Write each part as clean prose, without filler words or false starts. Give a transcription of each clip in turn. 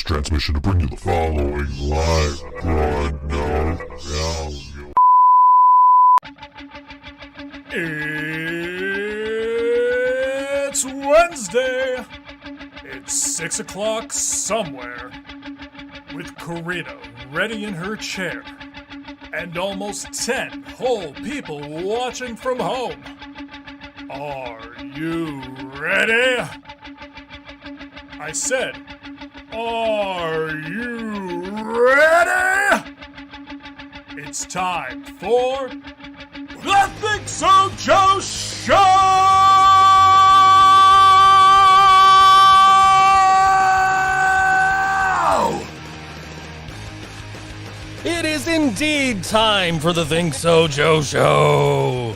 transmission to bring you the following live broadcast. It's Wednesday. It's 6 o'clock somewhere. With Karina ready in her chair. And almost 10 whole people watching from home. Are you ready? I said, are you ready? It's time for the ThinkSoJoE Show! It is indeed time for the ThinkSoJoE Show.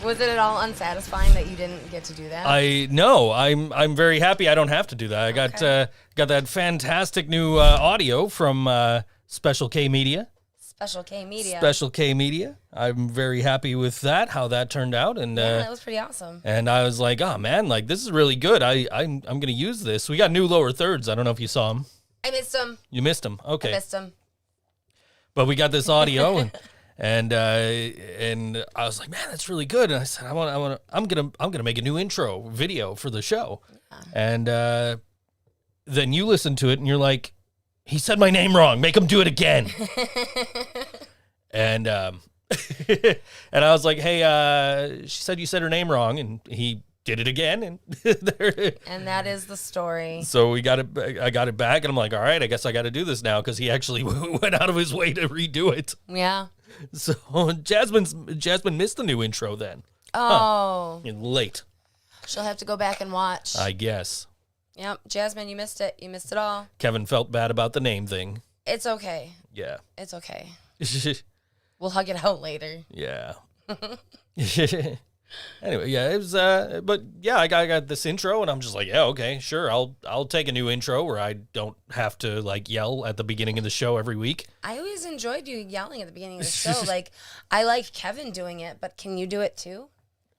Was it at all unsatisfying that you didn't get to do that? I'm very happy I don't have to do that. I got that fantastic new audio from Special K Media. Special K Media. Special K Media. I'm very happy with that, how that turned out, and yeah, that was pretty awesome. And I was like, oh man, like this is really good. I'm gonna use this. We got new lower thirds. I don't know if you saw them. I missed them. You missed them. Okay. I missed them. But we got this audio and I was like, man, that's really good. And I said, I'm gonna make a new intro video for the show. Yeah. And then you listen to it and you're like, he said my name wrong. Make him do it again. And and I was like, hey, she said you said her name wrong, and he did it again, and and that is the story. So we got it. I got it back, and I'm like, all right, I guess I got to do this now because he actually went out of his way to redo it. Yeah. So Jasmine missed the new intro then. Oh. Huh. Late. She'll have to go back and watch. I guess. Yep, Jasmine, you missed it. You missed it all. Kevin felt bad about the name thing. It's okay. Yeah. It's okay. We'll hug it out later. Yeah. Anyway, yeah, it was, but yeah, I got this intro, and I'm just like, yeah, okay, sure, I'll take a new intro where I don't have to like yell at the beginning of the show every week. I always enjoyed you yelling at the beginning of the show. Like, I like Kevin doing it, but can you do it too?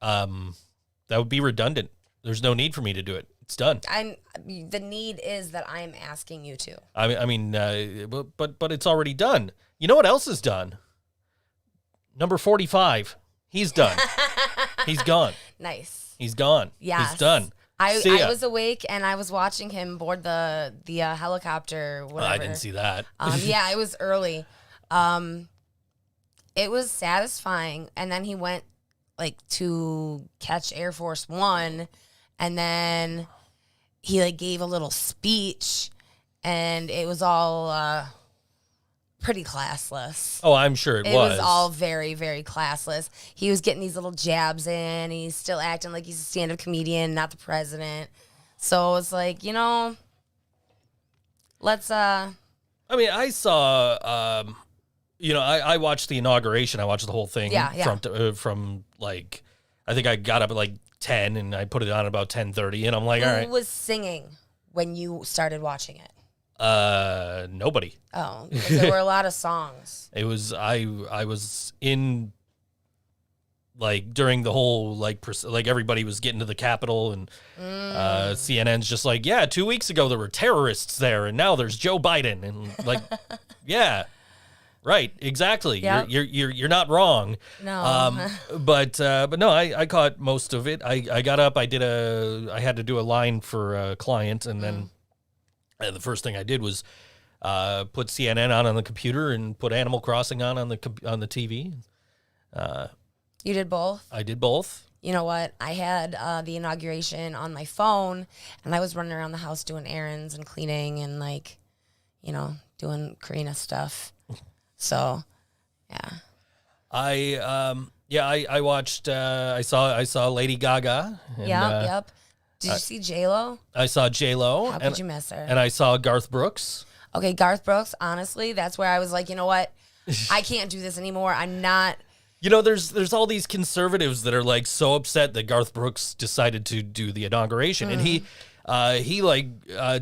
That would be redundant. There's no need for me to do it. It's done. The need is that I'm asking you to. I mean, but it's already done. You know what else is done? Number 45. He's done. He's gone. Nice. He's gone. Yes. He's done. I was awake and I was watching him board the helicopter. Whatever. I didn't see that. Yeah, it was early. It was satisfying, and then he went like to catch Air Force One, and then he like gave a little speech, and it was all pretty classless. Oh, I'm sure it was. It was all very, very classless. He was getting these little jabs in. He's still acting like he's a stand-up comedian, not the president. So it's like, let's. I mean, I saw. I watched the inauguration. I watched the whole thing. Yeah. From like, I think I got up at like 10 and I put it on about 10:30, and I'm like, all right. Who was singing when you started watching it? Nobody. Oh, because there were a lot of songs. It was I was in like during the whole like everybody was getting to the Capitol, and CNN's just like, yeah, 2 weeks ago there were terrorists there, and now there's Joe Biden, and like, yeah. Right, exactly. Yep. You're not wrong. No. But no, I caught most of it. I got up. I had to do a line for a client, and then the first thing I did was put CNN on the computer and put Animal Crossing on the TV. You did both? I did both. You know what? I had the inauguration on my phone, and I was running around the house doing errands and cleaning and doing Karina stuff. So, yeah. I watched. I saw Lady Gaga. And, yep. Did you see J-Lo? I saw J-Lo. How could you miss her? And I saw Garth Brooks. Okay, Garth Brooks. Honestly, that's where I was like, you know what? I can't do this anymore. I'm not. There's all these conservatives that are like so upset that Garth Brooks decided to do the inauguration, and he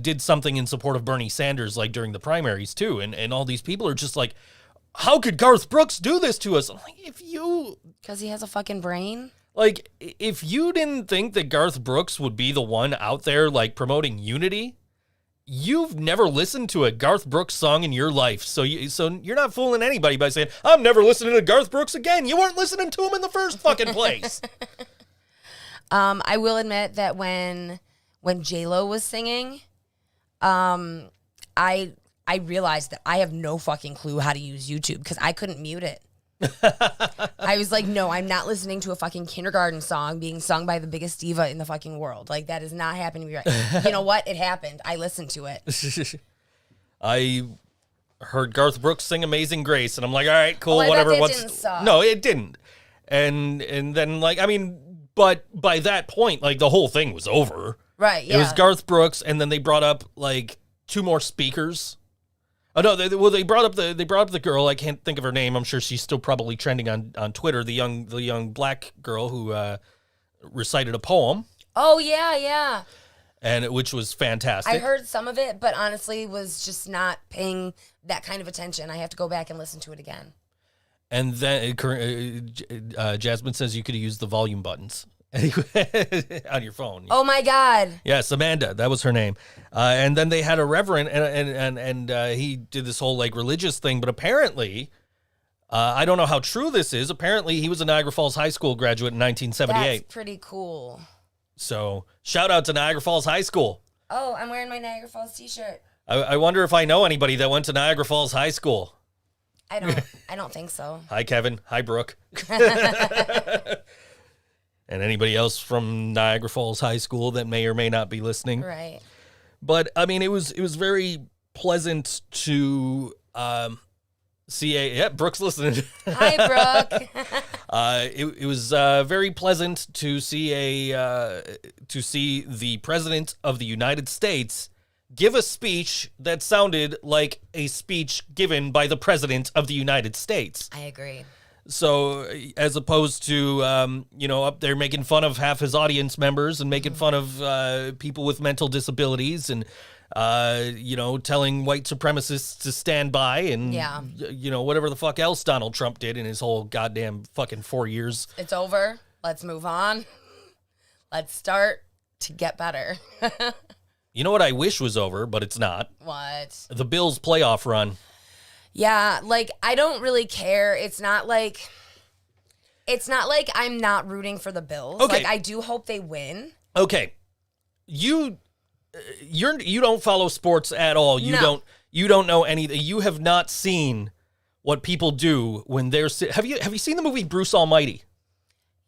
did something in support of Bernie Sanders like during the primaries too, and all these people are just like, how could Garth Brooks do this to us? I'm like, because he has a fucking brain. Like, if you didn't think that Garth Brooks would be the one out there, like, promoting unity you've never listened to a Garth Brooks song in your life. So you're not fooling anybody by saying, I'm never listening to Garth Brooks again. You weren't listening to him in the first fucking place. I will admit that when J-Lo was singing, I realized that I have no fucking clue how to use YouTube because I couldn't mute it. I was like, no, I'm not listening to a fucking kindergarten song being sung by the biggest diva in the fucking world. Like, that is not happening to me right. You know what? It happened. I listened to it. I heard Garth Brooks sing Amazing Grace, and I'm like, all right, cool, Well, whatever. didn't suck. No, it didn't. And then, like, I mean, but by that point, like, the whole thing was over. Right, yeah. It was Garth Brooks, and then they brought up, like, 2 more speakers. Oh no! They brought up the girl. I can't think of her name. I'm sure she's still probably trending on Twitter. The young black girl who recited a poem. Oh yeah. And which was fantastic. I heard some of it, but honestly, was just not paying that kind of attention. I have to go back and listen to it again. And then Jasmine says you could use the volume buttons on your phone. Oh my God! Yes, Amanda, that was her name. And then they had a reverend, and he did this whole like religious thing. But apparently, I don't know how true this is. Apparently, he was a Niagara Falls High School graduate in 1978. That's pretty cool. So shout out to Niagara Falls High School. Oh, I'm wearing my Niagara Falls t-shirt. I wonder if I know anybody that went to Niagara Falls High School. I don't think so. Hi, Kevin. Hi, Brooke. And anybody else from Niagara Falls High School that may or may not be listening. Right. But I mean, it was very pleasant to see Brooke's listening. Hi, Brooke. It was very pleasant to see the President of the United States give a speech that sounded like a speech given by the President of the United States. I agree. So as opposed to, up there making fun of half his audience members and making fun of people with mental disabilities and, telling white supremacists to stand by and, whatever the fuck else Donald Trump did in his whole goddamn fucking 4 years. It's over. Let's move on. Let's start to get better. You know what I wish was over, but it's not? What? The Bills playoff run. Yeah, like, I don't really care. It's not like I'm not rooting for the Bills. Okay. Like, I do hope they win. Okay. You don't follow sports at all. You don't know anything. You have not seen what people do when they're have you seen the movie Bruce Almighty?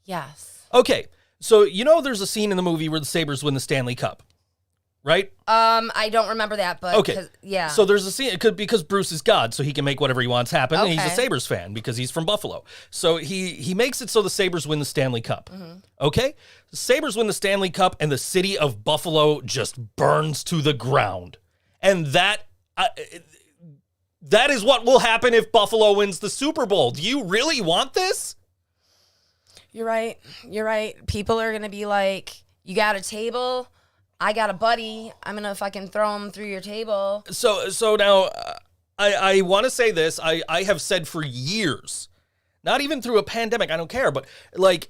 Yes. Okay. So, there's a scene in the movie where the Sabres win the Stanley Cup. Right? I don't remember that, but okay. Yeah. So there's a scene because Bruce is God, so he can make whatever he wants happen. Okay. And he's a Sabres fan because he's from Buffalo. So he makes it so the Sabres win the Stanley Cup. Mm-hmm. Okay? The Sabres win the Stanley Cup and the city of Buffalo just burns to the ground. And that is what will happen if Buffalo wins the Super Bowl. Do you really want this? You're right. People are going to be like, you got a table? I got a buddy. I'm going to fucking throw him through your table. So now, I want to say this. I have said for years, not even through a pandemic, I don't care, but like,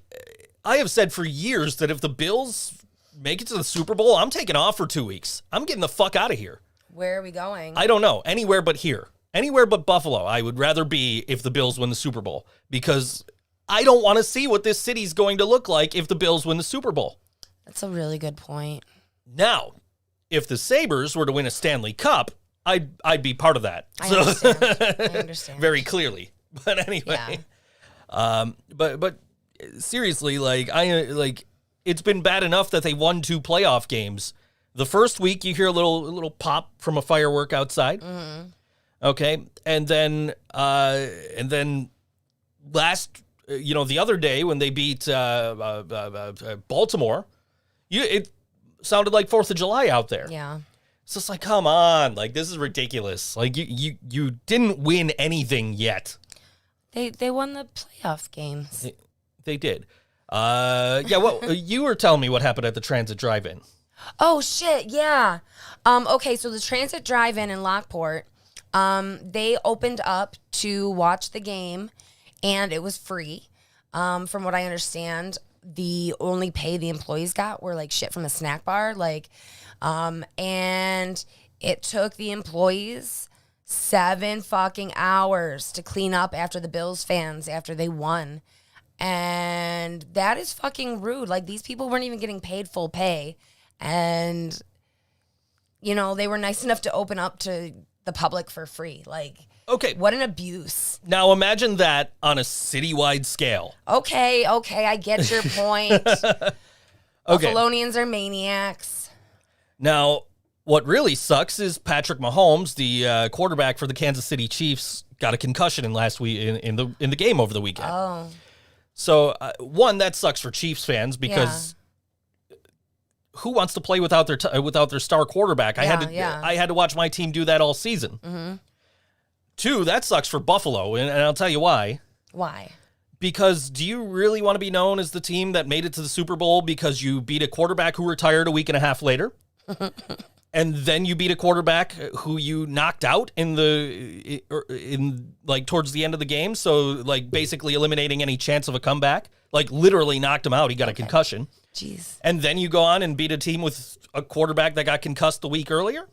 I have said for years that if the Bills make it to the Super Bowl, I'm taking off for 2 weeks. I'm getting the fuck out of here. Where are we going? I don't know. Anywhere but here. Anywhere but Buffalo. I would rather be if the Bills win the Super Bowl because I don't want to see what this city's going to look like if the Bills win the Super Bowl. That's a really good point. Now, if the Sabres were to win a Stanley Cup, I'd be part of that. I understand. Very clearly. But anyway. Yeah. But seriously, it's been bad enough that they won 2 playoff games. The first week you hear a little pop from a firework outside. Mm-hmm. Okay? And then last the other day when they beat Baltimore, it sounded like 4th of July out there. Yeah. It's just like, come on. Like, this is ridiculous. Like, you didn't win anything yet. They won the playoff games. They did. You were telling me what happened at the Transit Drive-In. Oh, shit, yeah. Okay, so the Transit Drive-In in Lockport, they opened up to watch the game, and it was free. From what I understand, the only pay the employees got were like shit from a snack bar, and It took the employees 7 fucking hours to clean up after the Bills fans after they won. And that is fucking rude. Like, these people weren't even getting paid full pay. And, you know, they were nice enough to open up to the public for free. Like, Okay. what an abuse. Now imagine that on a citywide scale. Okay, I get your point. Okay. Buffalonians are maniacs. Now, what really sucks is Patrick Mahomes, the quarterback for the Kansas City Chiefs, got a concussion in the game over the weekend. Oh. So, one, that sucks for Chiefs fans because who wants to play without their star quarterback? I had to watch my team do that all season. Mm-hmm. 2, that sucks for Buffalo, and I'll tell you why. Why? Because do you really want to be known as the team that made it to the Super Bowl because you beat a quarterback who retired a week and a half later? And then you beat a quarterback who you knocked out in towards the end of the game, so like basically eliminating any chance of a comeback. Like literally knocked him out. He got a concussion. Jeez. And then you go on and beat a team with a quarterback that got concussed the week earlier?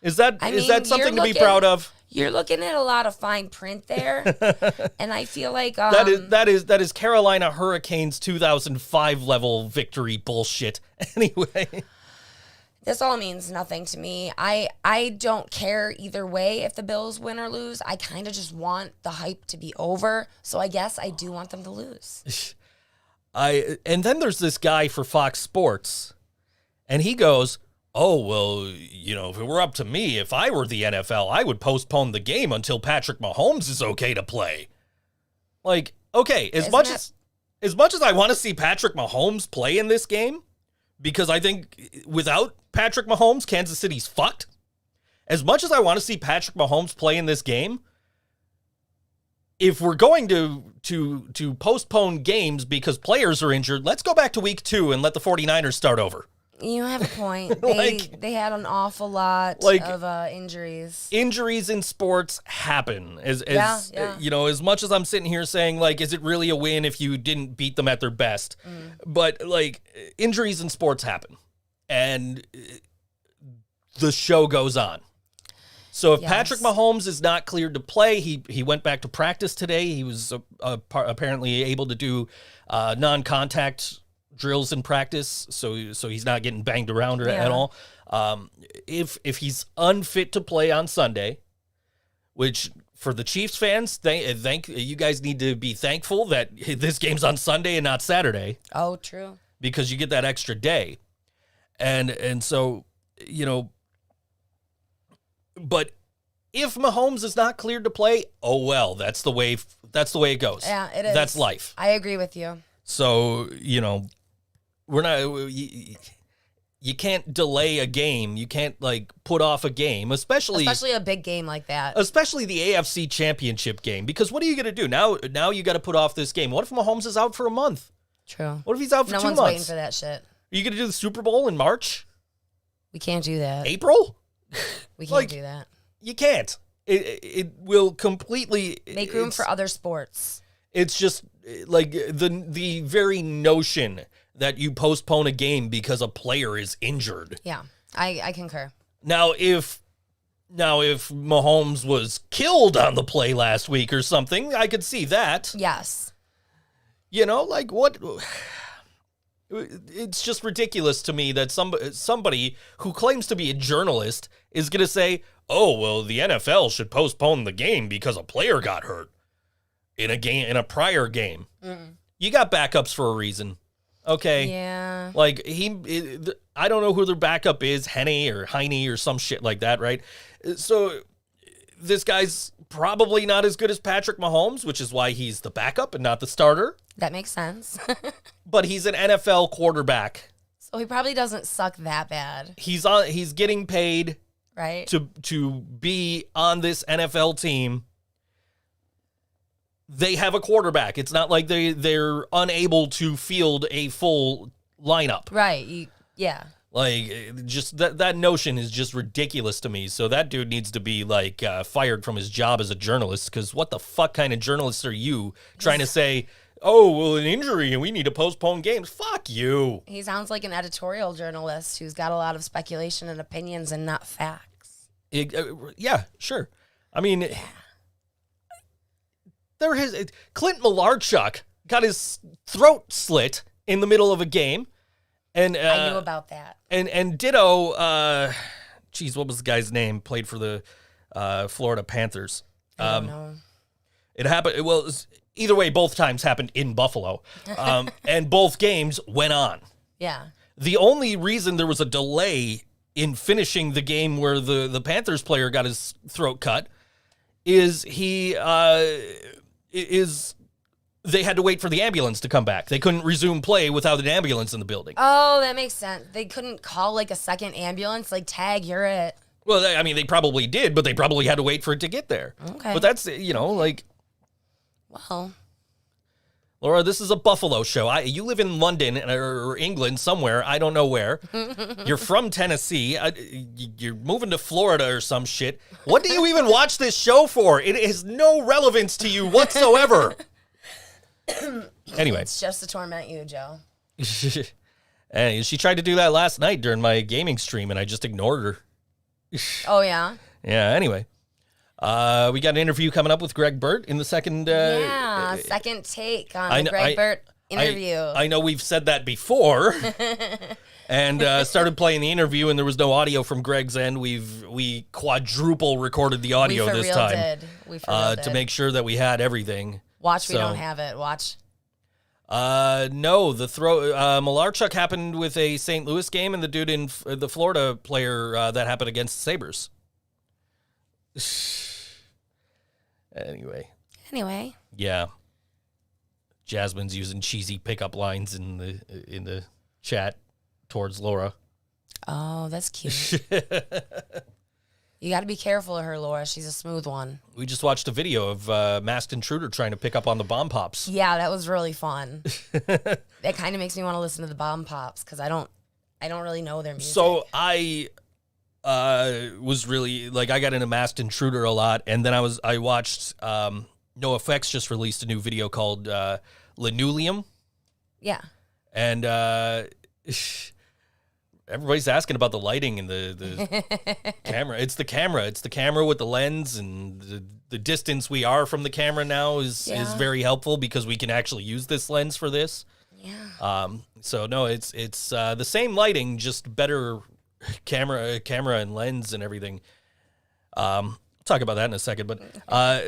Is that something to be proud of? You're looking at a lot of fine print there, and I feel like that is Carolina Hurricanes 2005 level victory bullshit. Anyway, this all means nothing to me. I don't care either way if the Bills win or lose. I kind of just want the hype to be over, so I guess I do want them to lose. And then there's this guy for Fox Sports, and he goes, "Oh, well, you know, if it were up to me, if I were the NFL, I would postpone the game until Patrick Mahomes is okay to play." Like, okay, as much as I want to see Patrick Mahomes play in this game, because I think without Patrick Mahomes, Kansas City's fucked. As much as I want to see Patrick Mahomes play in this game, if we're going to postpone games because players are injured, let's go back to week 2 and let the 49ers start over. You have a point. They had an awful lot of injuries. Injuries in sports happen. You know, as much as I'm sitting here saying, like, is it really a win if you didn't beat them at their best? But, like, injuries in sports happen. And the show goes on. So if Patrick Mahomes is not cleared to play, he went back to practice today. He was apparently able to do non-contact drills in practice, so he's not getting banged around at all. If he's unfit to play on Sunday, which for the Chiefs fans, you guys need to be thankful that this game's on Sunday and not Saturday. Oh, true. Because you get that extra day, and so you know. But if Mahomes is not cleared to play, oh well, that's the way it goes. Yeah, it is. That's life. I agree with you. So, you know, we're not you can't delay a game. You can't like put off a game, especially a big game like that. Especially the AFC Championship game, because what are you going to do? Now you got to put off this game. What if Mahomes is out for a month? True. What if he's out for 2 months? No one's waiting for that shit. Are you going to do the Super Bowl in March? We can't do that. April? We can't do that. You can't. It will completely make room for other sports. It's just like the very notion that you postpone a game because a player is injured. Yeah, I concur. Now if Mahomes was killed on the play last week or something, I could see that. Yes. You know, like what? It's just ridiculous to me that somebody who claims to be a journalist is going to say, "Oh, well, the NFL should postpone the game because a player got hurt in a prior game." You got backups for a reason, okay? Yeah. Like I don't know who their backup is, Heine or some shit like that, right? So this guy's probably not as good as Patrick Mahomes, which is why he's the backup and not the starter. That makes sense. But he's an NFL quarterback. So he probably doesn't suck that bad. He's getting paid, right, to be on this NFL team. They have a quarterback. It's not like they're unable to field a full lineup. Right. Yeah. Like, just that notion is just ridiculous to me. So that dude needs to be, like, fired from his job as a journalist, because what the fuck kind of journalist are you trying to say, "Oh, well, an injury and we need to postpone games"? Fuck you. He sounds like an editorial journalist who's got a lot of speculation and opinions and not facts. Yeah, sure. I mean, Clint Malarchuk got his throat slit in the middle of a game, and I knew about that. And ditto. Geez, what was the guy's name? Played for the Florida Panthers. I don't know. It happened. Well, either way, both times happened in Buffalo, and both games went on. Yeah. The only reason there was a delay in finishing the game where the Panthers player got his throat cut is they had to wait for the ambulance to come back. They couldn't resume play without an ambulance in the building. Oh, that makes sense. They couldn't call like a second ambulance, like, tag, you're it. Well, I mean, they probably did, but they probably had to wait for it to get there. Okay. But that's, like... Well... Laura, this is a Buffalo show. You live in London or England somewhere. I don't know where. You're from Tennessee. You're moving to Florida or some shit. What do you even watch this show for? It has no relevance to you whatsoever. Anyway. It's just to torment you, Joe. And she tried to do that last night during my gaming stream, and I just ignored her. Oh, yeah? Yeah, anyway. We got an interview coming up with Greg Burt in the second... second take on the Greg Burt interview. I know we've said that before. And started playing the interview, and there was no audio from Greg's end. We quadruple recorded the audio this time. We for real did. To make sure that we had everything. Watch, we don't have it. Watch. No, the Malarchuk happened with a St. Louis game, and the dude in the Florida player that happened against the Sabres. Anyway. Yeah. Jasmine's using cheesy pickup lines in the chat towards Laura. Oh, that's cute. You got to be careful of her, Laura. She's a smooth one. We just watched a video of Masked Intruder trying to pick up on the bomb pops. Yeah, that was really fun. That kind of makes me want to listen to the bomb pops because I don't really know their music. So I was really I got into Masked Intruder a lot, and then I watched NoFX just released a new video called Linoleum. Yeah. And everybody's asking about the lighting and the camera. It's the camera. It's the camera with the lens, and the distance we are from the camera now is very helpful because we can actually use this lens for this. Yeah. So no, it's the same lighting, just better camera and lens and everything. I'll talk about that in a second, but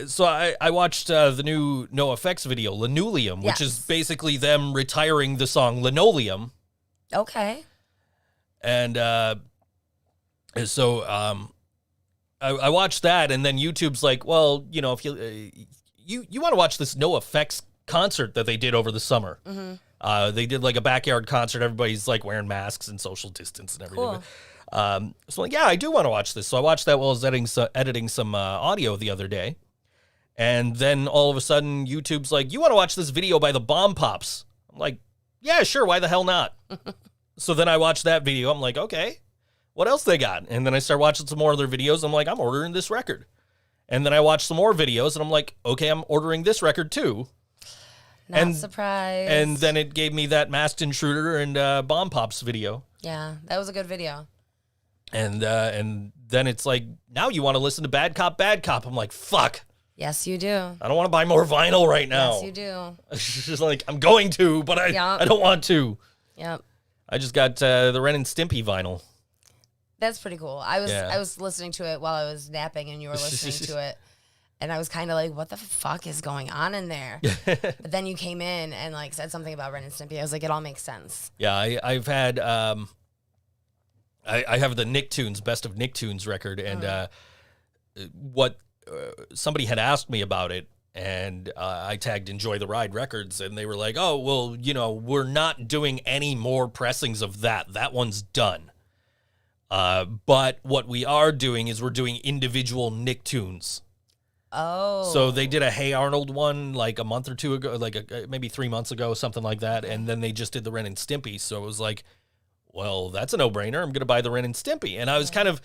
so I watched the new NoFX video, Linoleum, which is basically them retiring the song Linoleum. Okay. And so I watched that, and then YouTube's like, well, if you want to watch this NoFX concert that they did over the summer. Mm-hmm. They did a backyard concert. Everybody's wearing masks and social distance and everything. Cool. So yeah, I do want to watch this. So I watched that while I was editing some audio the other day. And then all of a sudden YouTube's like, you want to watch this video by the Bomb Pops? I'm like, yeah, sure. Why the hell not? So then I watched that video. I'm like, okay, what else they got? And then I start watching some more of their videos. I'm like, I'm ordering this record. And then I watched some more videos, and I'm like, okay, I'm ordering this record too. Not surprised. And then it gave me that Masked Intruder and Bomb Pops video. Yeah, that was a good video. And then it's like, now you want to listen to Bad Cop, Bad Cop. I'm like, fuck. Yes, you do. I don't want to buy more vinyl right now. Yes, you do. It's just I'm going to, but I don't want to. Yep. I just got the Ren and Stimpy vinyl. That's pretty cool. I was listening to it while I was napping, and you were listening to it, and I was kind of like, "What the fuck is going on in there?" But then you came in and said something about Ren and Stimpy. I was like, "It all makes sense." Yeah, I've had I have the Nicktoons Best of Nicktoons record, and what somebody had asked me about it. And I tagged Enjoy the Ride Records, and they were like, oh, well, we're not doing any more pressings of that. That one's done. But what we are doing is we're doing individual Nicktoons. Oh. So they did a Hey Arnold one a month or two ago, maybe 3 months ago, something like that. And then they just did the Ren and Stimpy. So it was like, well, that's a no-brainer. I'm going to buy the Ren and Stimpy. And I was kind of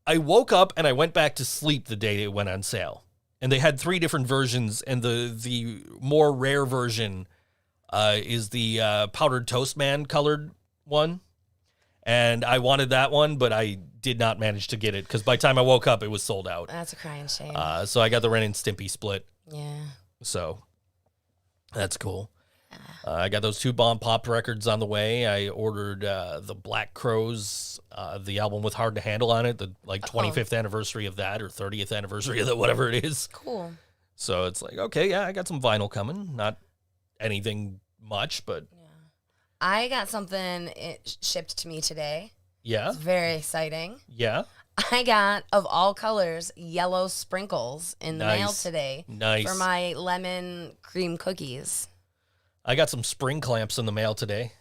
I woke up and I went back to sleep the day it went on sale. And they had 3 different versions, and the more rare version is the Powdered Toast Man colored one. And I wanted that one, but I did not manage to get it because by the time I woke up, it was sold out. That's a crying shame. So I got the Ren and Stimpy split. Yeah. So that's cool. I got those 2 Bomb Pop records on the way. I ordered the Black Crowes, the album with Hard to Handle on it, the 25th anniversary of that or 30th anniversary of that, whatever it is. Cool. So it's like, okay, yeah, I got some vinyl coming. Not anything much, but I got something shipped to me today. yeah. It's very exciting. Yeah. I got, of all colors, yellow sprinkles in the mail Nice. today Nice. for my lemon cream cookies. I got some spring clamps in the mail today.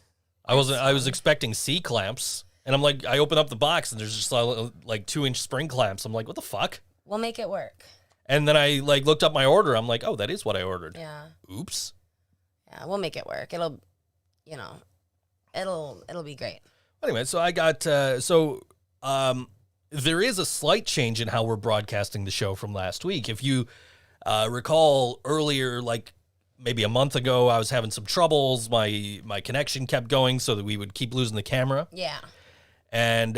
I was expecting C clamps, and I'm like, I open up the box and there's just like 2-inch spring clamps. I'm like, what the fuck? We'll make it work. And then I looked up my order. I'm like, oh, that is what I ordered. Yeah. Oops. Yeah, we'll make it work. It'll be great. Anyway, so I got there is a slight change in how we're broadcasting the show from last week. If you recall earlier, like maybe a month ago, I was having some troubles. My connection kept going so that we would keep losing the camera. Yeah. And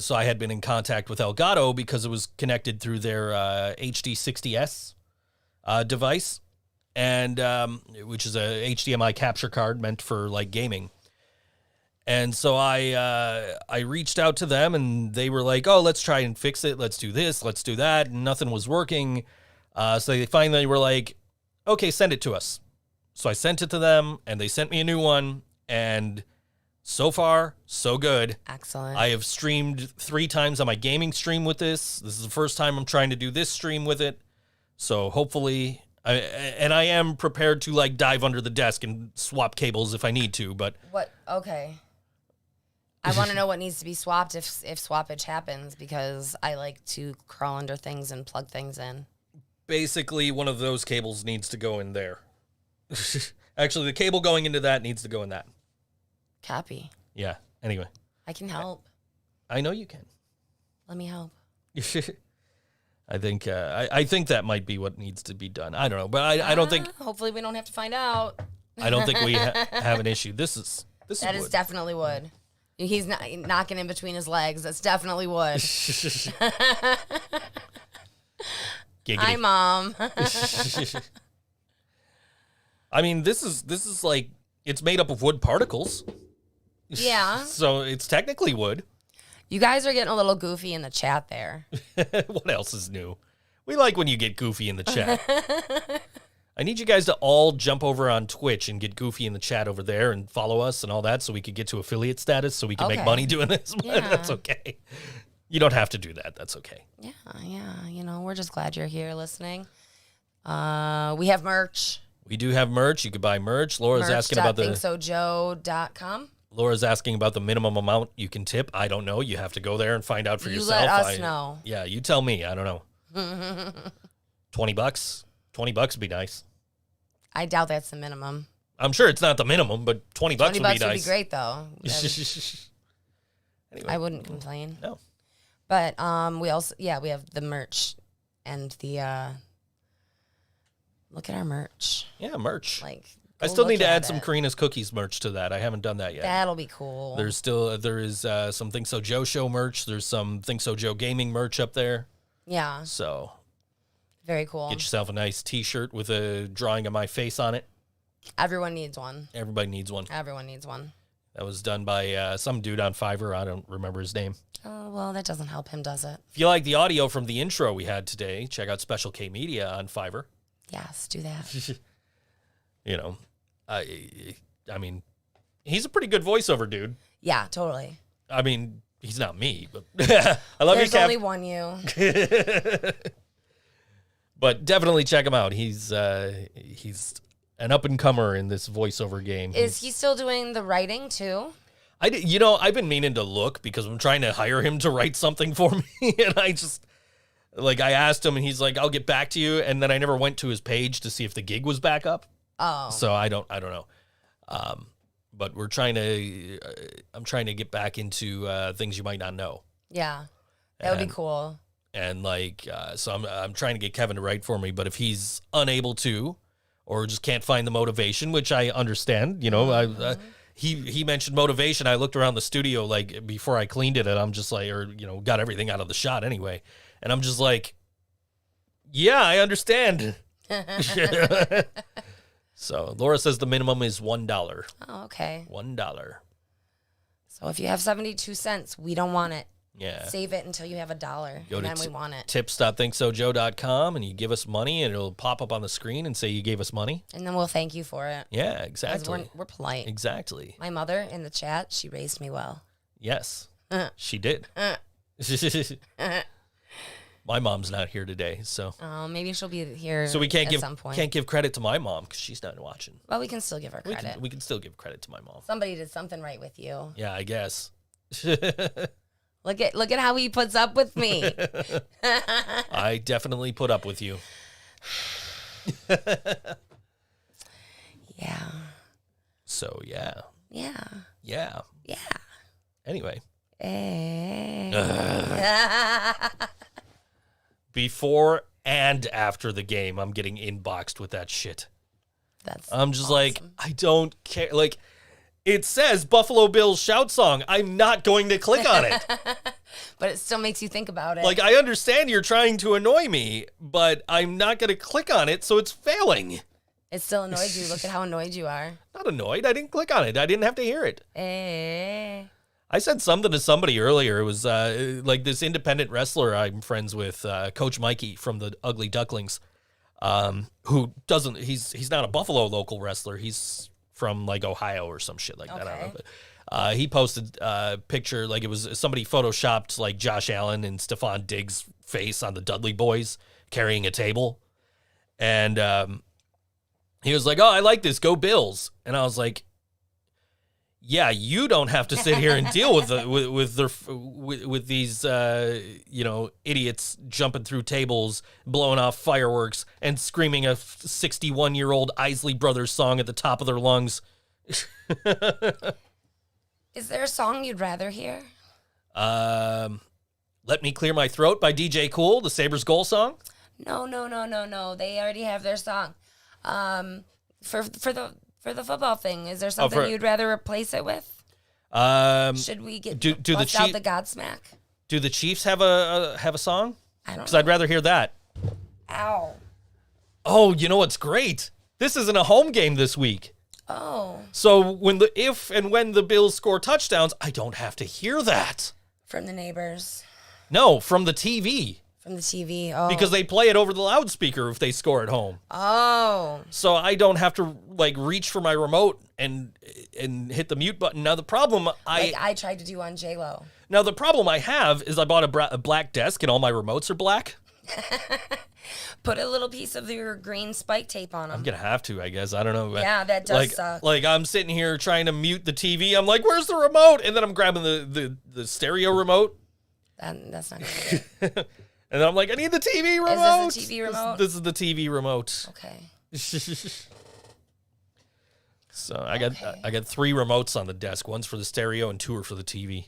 so I had been in contact with Elgato because it was connected through their HD60S device, and which is a HDMI capture card meant for like gaming. And so I reached out to them, and they were like, "Oh, let's try and fix it. Let's do this. Let's do that." And nothing was working. So they finally were like, "Okay, send it to us." So I sent it to them, and they sent me a new one. And so far, so good. Excellent. I have streamed 3 times on my gaming stream with this. This is the first time I'm trying to do this stream with it. So hopefully, I am prepared to like dive under the desk and swap cables if I need to. But What? Okay. I want to know what needs to be swapped if swappage happens, because I like to crawl under things and plug things in. basically, one of those cables needs to go in there. Actually, the cable going into that needs to go in that. Copy. Yeah. Anyway, I can help. I know you can. Let me help. I think that might be what needs to be done. I don't know, but I don't think Hopefully, we don't have to find out. I don't think we have an issue. This is That is wood. definitely wood. He's not knocking in between his legs. That's definitely wood. Giggity. Hi, Mom. I mean, this is like, it's made up of wood particles. Yeah. So it's technically wood. You guys are getting a little goofy in the chat there. What else is new? We like when you get goofy in the chat. I need you guys to all jump over on Twitch and get goofy in the chat over there and follow us and all that so we could get to affiliate status so we can make Okay. money doing this. But Yeah. that's okay. You don't have to do that. That's okay. Yeah. You know, we're just glad you're here listening. We have merch. We do have merch. You could buy merch. Laura's asking about the ThinkSoJoE.com. Laura's asking about the minimum amount you can tip. I don't know. You have to go there and find out for You yourself. let us know. Yeah, you tell me. I don't know. $20? $20 would be nice. I doubt that's the minimum. I'm sure it's not the minimum, but $20 $20 would be would nice. be great, though. Anyway, I wouldn't complain. no. But we have the merch and the look at our merch. Yeah, merch. Like, I go still look need to at add some it. Karina's Cookies merch to that. I haven't done that yet. That'll be cool. There is some ThinkSoJoE show merch. There's some ThinkSoJoE gaming merch up there. Yeah, So very cool. get yourself a nice T-shirt with a drawing of my face on it. Everyone needs one. Everybody needs one. Everyone needs one. That was done by some dude on Fiverr. I don't remember his name. Oh, well, that doesn't help him, does it? If you like the audio from the intro we had today, check out Special K Media on Fiverr. Yes, do that. You know, I mean, he's a pretty good voiceover dude. Yeah, totally. I mean, he's not me, but I love There's you, Kev. only one you. But definitely check him out. He's an up and comer in this voiceover game. Is he still doing the writing too? I've been meaning to look because I'm trying to hire him to write something for me, and I asked him, and he's like, "I'll get back to you," and then I never went to his page to see if the gig was back up. Oh, So I don't know. But I'm trying to get back into things you might not know. yeah, that would be And- cool. And so I'm trying to get Kevin to write for me, but if he's unable to, or just can't find the motivation, which I understand, you know, he mentioned motivation. I looked around the studio like before I cleaned it, and I'm just like, or got everything out of the shot anyway, and I'm just like, yeah, I understand. So Laura says the minimum is $1. Oh, okay. $1. So if you have 72 cents, we don't want it. Yeah. Save it until you have $1, and then we want it. tips.thinksojoe.com, and you give us money, and it'll pop up on the screen and say you gave us money. And then we'll thank you for it. Yeah, 'Cause exactly. We're polite. Exactly. My mother in the chat, she raised me well. Yes, she did. My mom's not here today, so Maybe she'll be here. we can't at some point. give credit to my mom because she's not watching. Well, we can still give her credit. We can still give credit to my mom. Somebody did something right with you. Yeah, I guess. Look at how he puts up with me. I definitely put up with you. Yeah. So yeah. Yeah. Yeah. Yeah. Anyway. Before and after the game, I'm getting inboxed with that shit. I'm just awesome. like, I don't care. Like, it says Buffalo Bills shout song. I'm not going to click on it. But it still makes you think about it. Like, I understand you're trying to annoy me, but I'm not going to click on it, so it's failing. It still annoyed you. Look at how annoyed you are. Not annoyed. I didn't click on it. I didn't have to hear it. I said something to somebody earlier. It was like this independent wrestler I'm friends with, Coach Mikey from the Ugly Ducklings, who doesn't, he's not a Buffalo local wrestler. He's from like Ohio or some shit like that. I don't know. But he posted a picture, like it was somebody photoshopped like Josh Allen and Stephon Diggs' face on the Dudley Boys carrying a table. And he was like, oh, I like this. Go Bills. And I was like, yeah, you don't have to sit here and deal with these idiots jumping through tables, blowing off fireworks, and screaming a 61-year-old Isley Brothers song at the top of their lungs. Is there a song you'd rather hear? Let Me Clear My Throat by DJ Cool, the Sabres goal song. No. They already have their song. For the football thing, is there something you'd rather replace it with? Should we get bust out the Godsmack? Do the Chiefs have a song? I don't know. Because I'd rather hear that. Ow. Oh, you know what's great? This isn't a home game this week. Oh. So if and when the Bills score touchdowns, I don't have to hear that. From the neighbors. No, from the TV. From the TV. Oh. Because they play it over the loudspeaker if they score at home. Oh. So I don't have to like reach for my remote and hit the mute button. Now the problem I tried to do on J-Lo. Now the problem I have is I bought a black desk and all my remotes are black. Put a little piece of your green spike tape on them. I'm gonna have to, I guess. I don't know. Yeah, that does suck. Like I'm sitting here trying to mute the TV. I'm like, where's the remote? And then I'm grabbing the stereo remote. That's not good. And then I'm like, I need the TV remote. Is this the TV remote? This is the TV remote. Okay. So I got 3 remotes on the desk. One's for the stereo and 2 are for the TV.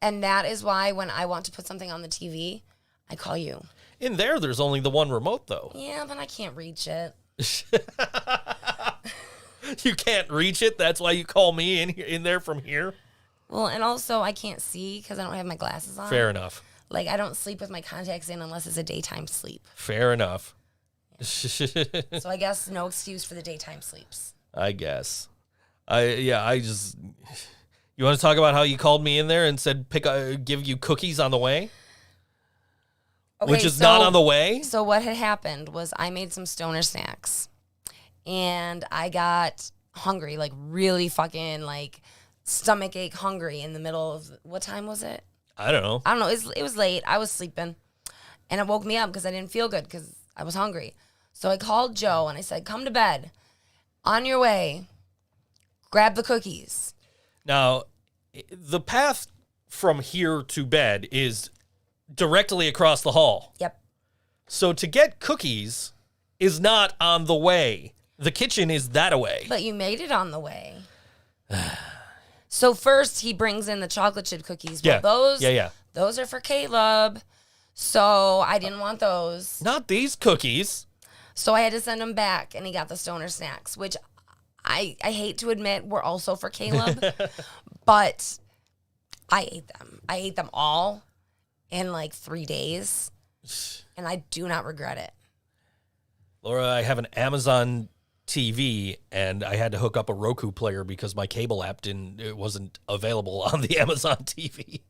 And that is why when I want to put something on the TV, I call you. In there's only the one remote, though. Yeah, but I can't reach it. You can't reach it? That's why you call me in there from here? Well, and also I can't see because I don't have my glasses on. Fair enough. Like, I don't sleep with my contacts in unless it's a daytime sleep. Fair enough. So I guess no excuse for the daytime sleeps. I guess. I just... You want to talk about how you called me in there and said give you cookies on the way? Okay, which is not on the way? So what had happened was I made some stoner snacks. And I got hungry, like really fucking like stomach ache hungry in the middle of... What time was it? I don't know. It was late. I was sleeping. And it woke me up because I didn't feel good because I was hungry. So I called Joe and I said, come to bed. On your way, grab the cookies. Now, the path from here to bed is directly across the hall. Yep. So to get cookies is not on the way. The kitchen is that away. But you made it on the way. So first he brings in the chocolate chip cookies. Well, those are for Caleb. So I didn't want those. Not these cookies. So I had to send him back, and he got the stoner snacks, which I hate to admit we're also for Caleb, but I ate them. I ate them all in like 3 days, and I do not regret it. Laura, I have an Amazon TV, and I had to hook up a Roku player because my cable app wasn't available on the Amazon TV.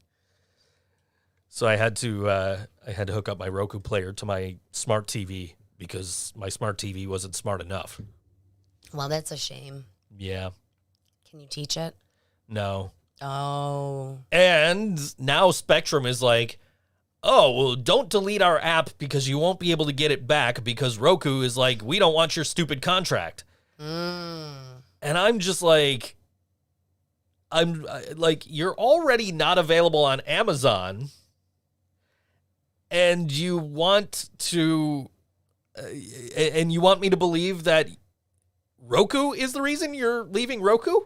So I had to hook up my Roku player to my smart TV because my smart TV wasn't smart enough. Well, that's a shame. Yeah. Can you teach it? No. Oh. And now Spectrum is like, oh, well, don't delete our app because you won't be able to get it back because Roku is like, we don't want your stupid contract. And I'm just like, you're already not available on Amazon, and you want to, and you want me to believe that Roku is the reason you're leaving Roku?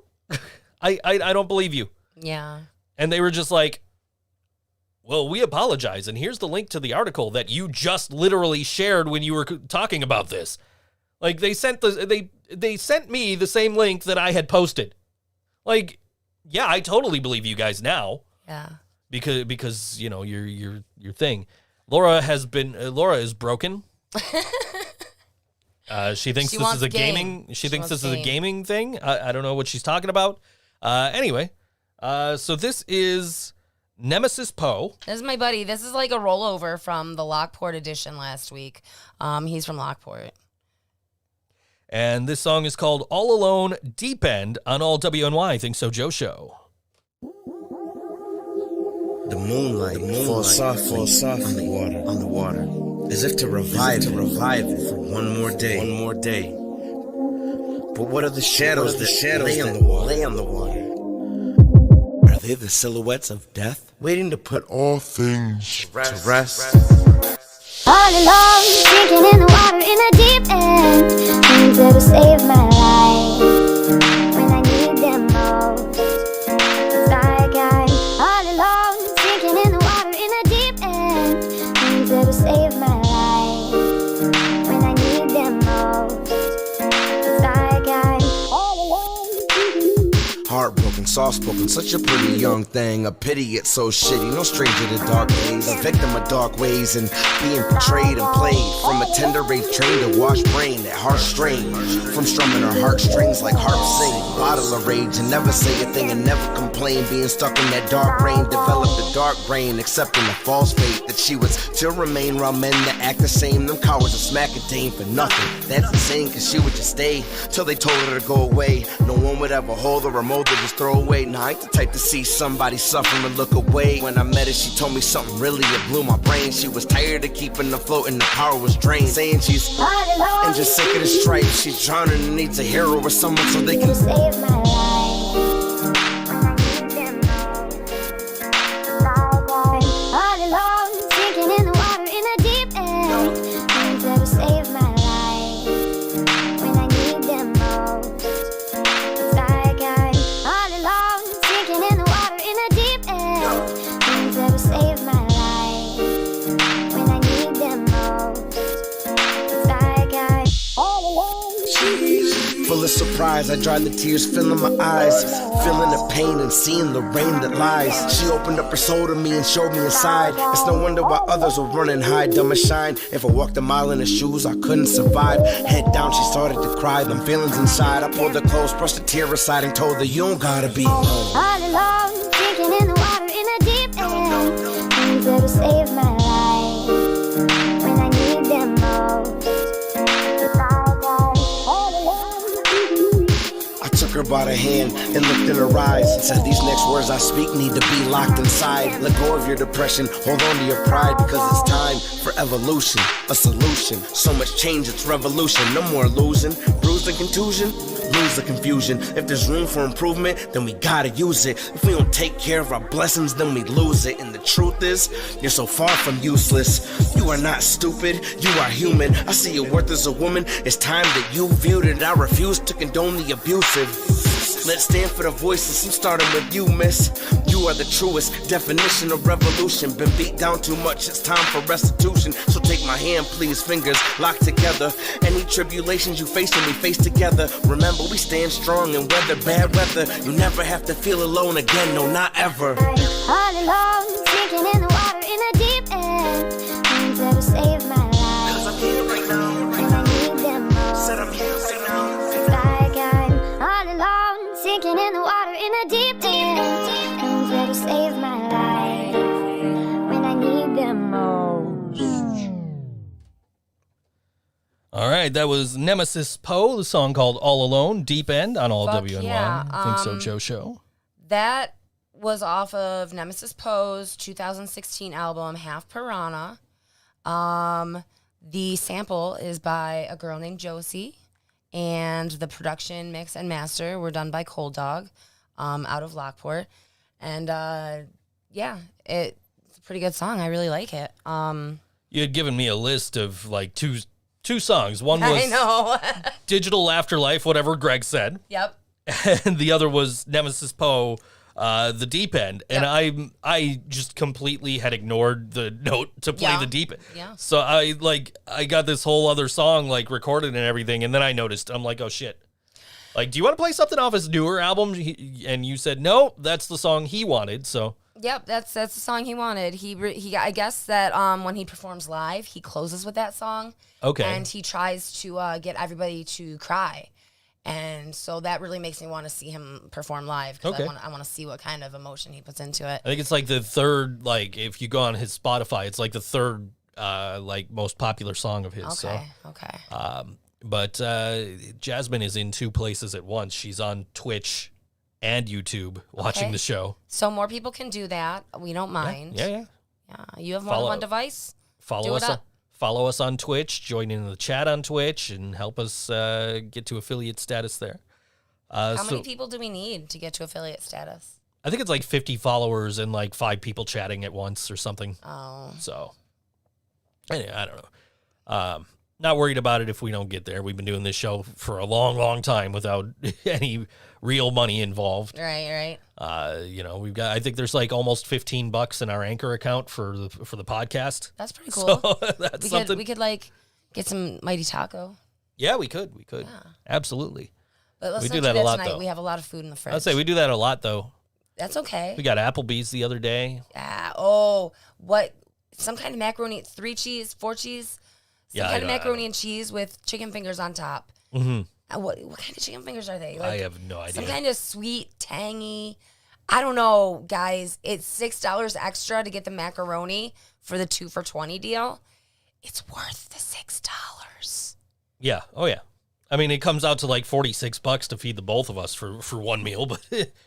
I don't believe you. Yeah. And they were just like, well, we apologize, and here's the link to the article that you just literally shared when you were talking about this. Like, they sent they sent me the same link that I had posted. Like, yeah, I totally believe you guys now. Yeah. Because you know, your thing. Laura is broken. She thinks this is a gaming. She thinks this is a gaming thing. I don't know what she's talking about. Anyway, so this is NemesisPoe. This is my buddy. This is like a rollover from the Lockport edition last week. He's from Lockport. And this song is called All Alone Deep End on all WNY ThinkSoJoE show. The moonlight falls softly on the water, as if to revive it for one more day. But what are the shadows that lay on the water? Are they the silhouettes of death, waiting to put all Things to rest? All alone, sinking in the water in a deep end. Needed to save my life when I need them most. It's like I'm all alone, sinking in the water in a deep end. Needed to save my life when I need them most. It's like I'm all alone. Heartbroken, soft-spoken, such a pretty young thing. A pity it's so shitty, no stranger to dark days. A victim of dark ways and being portrayed and played. From a tender age trained to wash brain, that harsh strain. From strumming her heartstrings like harp sing. Bottle of rage and never say a thing and never complain. Being stuck in that dark rain, developed a dark brain. Accepting the false fate that she would still remain around men that act the same. Them cowards will smack a dame for nothing. That's insane, cause she would just stay till they told her to go away. No one would ever hold her remote to just throw away. Now I ain't the type to see somebody suffering and look away. When I met her, she told me something really, it blew my brain. She was tired of keeping afloat and the power was drained. Saying she's and just sick of the strife. She's drowning and needs a hero or someone so they can save my life when I need them most. All alone, sinking in the water in a deep end. Needed to save my life when I need them most. It's like I'm all alone, sinking in the water in a deep end. Needed to save my life when I need them most. It's like I'm all alone. full of surprise. I dried the tears, filling my eyes, feeling the pain and seeing the rain that lies. She opened up her soul to me and showed me inside. It's no wonder why others will run and hide, dumb and shine. If I walked a mile in her shoes, I couldn't survive. Head down, she started to cry, them feelings inside. I pulled her close, brushed a tear aside and told her, you don't gotta be alone. All alone, sinking in the water in a deep end. You better save my life when I need them most. I took her by the hand and looked in her eyes and said, these next words I speak need to be locked inside. Let go of your depression, hold on to your pride, because it's time for evolution, a solution. So much change, it's revolution. No more losing, bruised and contusion, lose the confusion. If there's room for improvement, then we gotta use it. If we don't take care of our blessings, then we lose it. And the truth is, you're so far from useless. You are not stupid, you are human. I see your worth as a woman. It's time that you viewed it. I refuse to condone the abusive. Let's stand for the voices, I'm starting with you, miss. You are the truest definition of revolution. Been beat down too much, it's time for restitution. So take my hand, please, fingers locked together. Any tribulations you face when we face together, remember we stand strong and weather bad weather. You never have to feel alone again, no, not ever. All alone, sinking in the water in a deep end. Need you to save my life. 'Cause I'm here right now, When I need them most. said I'm here right now. It's like I'm all alone, sinking in the water in a deep end. Need you to save my life when I need them most. All right, that was NemesisPoe, the song called All Alone, Deep End on all Fuck WNY. yeah, Think So Joe Show. That was off of NemesisPoe's 2016 album Half Piranha. The sample is by a girl named Josie, and the production, mix, and master were done by Cold Dog out of Lockport. And yeah, it's a pretty good song. I really like it. You had given me a list of like two songs. One I was know. Digital Afterlife, whatever Greg said, Yep. and the other was NemesisPoe, the Deep End. And I just completely had ignored the note to play Yeah. the Deep End. Yeah. So I got this whole other song like recorded and everything, and then I noticed, I'm like, oh shit. Like, do you want to play something off his newer album? And you said no, that's the song he wanted. So Yep, that's the song he wanted. He I guess that when he performs live, he closes with that song. okay, And he tries to get everybody to cry. And so that really makes me want to see him perform live, because Okay. I want to see what kind of emotion he puts into it. I think it's like the third, like if you go on his Spotify, it's like the third like most popular song of his. Okay, okay. But Jasmine is in two places at once. She's on Twitch and YouTube watching Okay. the show. So more people can do that. We don't mind. Yeah. Yeah. You have more than Follow- one device? Follow Do it us. up. Follow us on Twitch. Join in the chat on Twitch and help us get to affiliate status there. How many people do we need to get to affiliate status? I think it's like 50 followers and like 5 people chatting at once or something. Oh. So, anyway, I don't know. Not worried about it if we don't get there. We've been doing this show for a long, long time without any real money involved. Right. We've got. I think there's like almost $15 in our Anchor account for the podcast. That's pretty cool. So that's something. We could like get some Mighty Taco. Yeah, we could. Yeah. Absolutely. But let's We not do do that that a lot, tonight. though. We have a lot of food in the fridge. I'd say we do that a lot though. That's okay. We got Applebee's the other day. Yeah. Oh, what? Some kind of macaroni, 3 cheese, 4 cheese. Some Yeah, I kind of don't- macaroni and cheese with chicken fingers on top. Mm-hmm. What kind of chicken fingers are they? I have no idea. Some kind of sweet, tangy. I don't know, guys. It's $6 extra to get the macaroni for the 2 for $20 deal. It's worth the $6. Yeah. Oh yeah. I mean, it comes out to like $46 to feed the both of us for one meal, but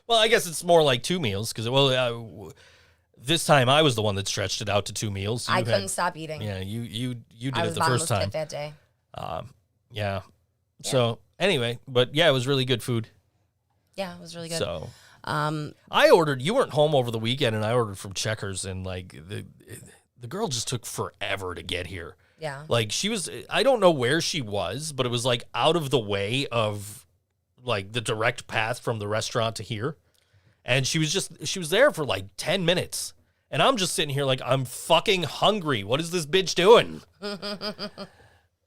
well, I guess it's more like 2 meals because this time I was the one that stretched it out to 2 meals. I You couldn't had- stop eating. Yeah, you did I it was the bottomless first time. pit that day. Yeah. So anyway, but yeah, it was really good food. Yeah, it was really good. So Um, I ordered. You weren't home over the weekend, and I ordered from Checkers, and like the girl just took forever to get here. yeah. Like she was, I don't know where she was, but it was like out of the way of like the direct path from the restaurant to here. And she was there for like 10 minutes. And I'm just sitting here like, I'm fucking hungry. What is this bitch doing?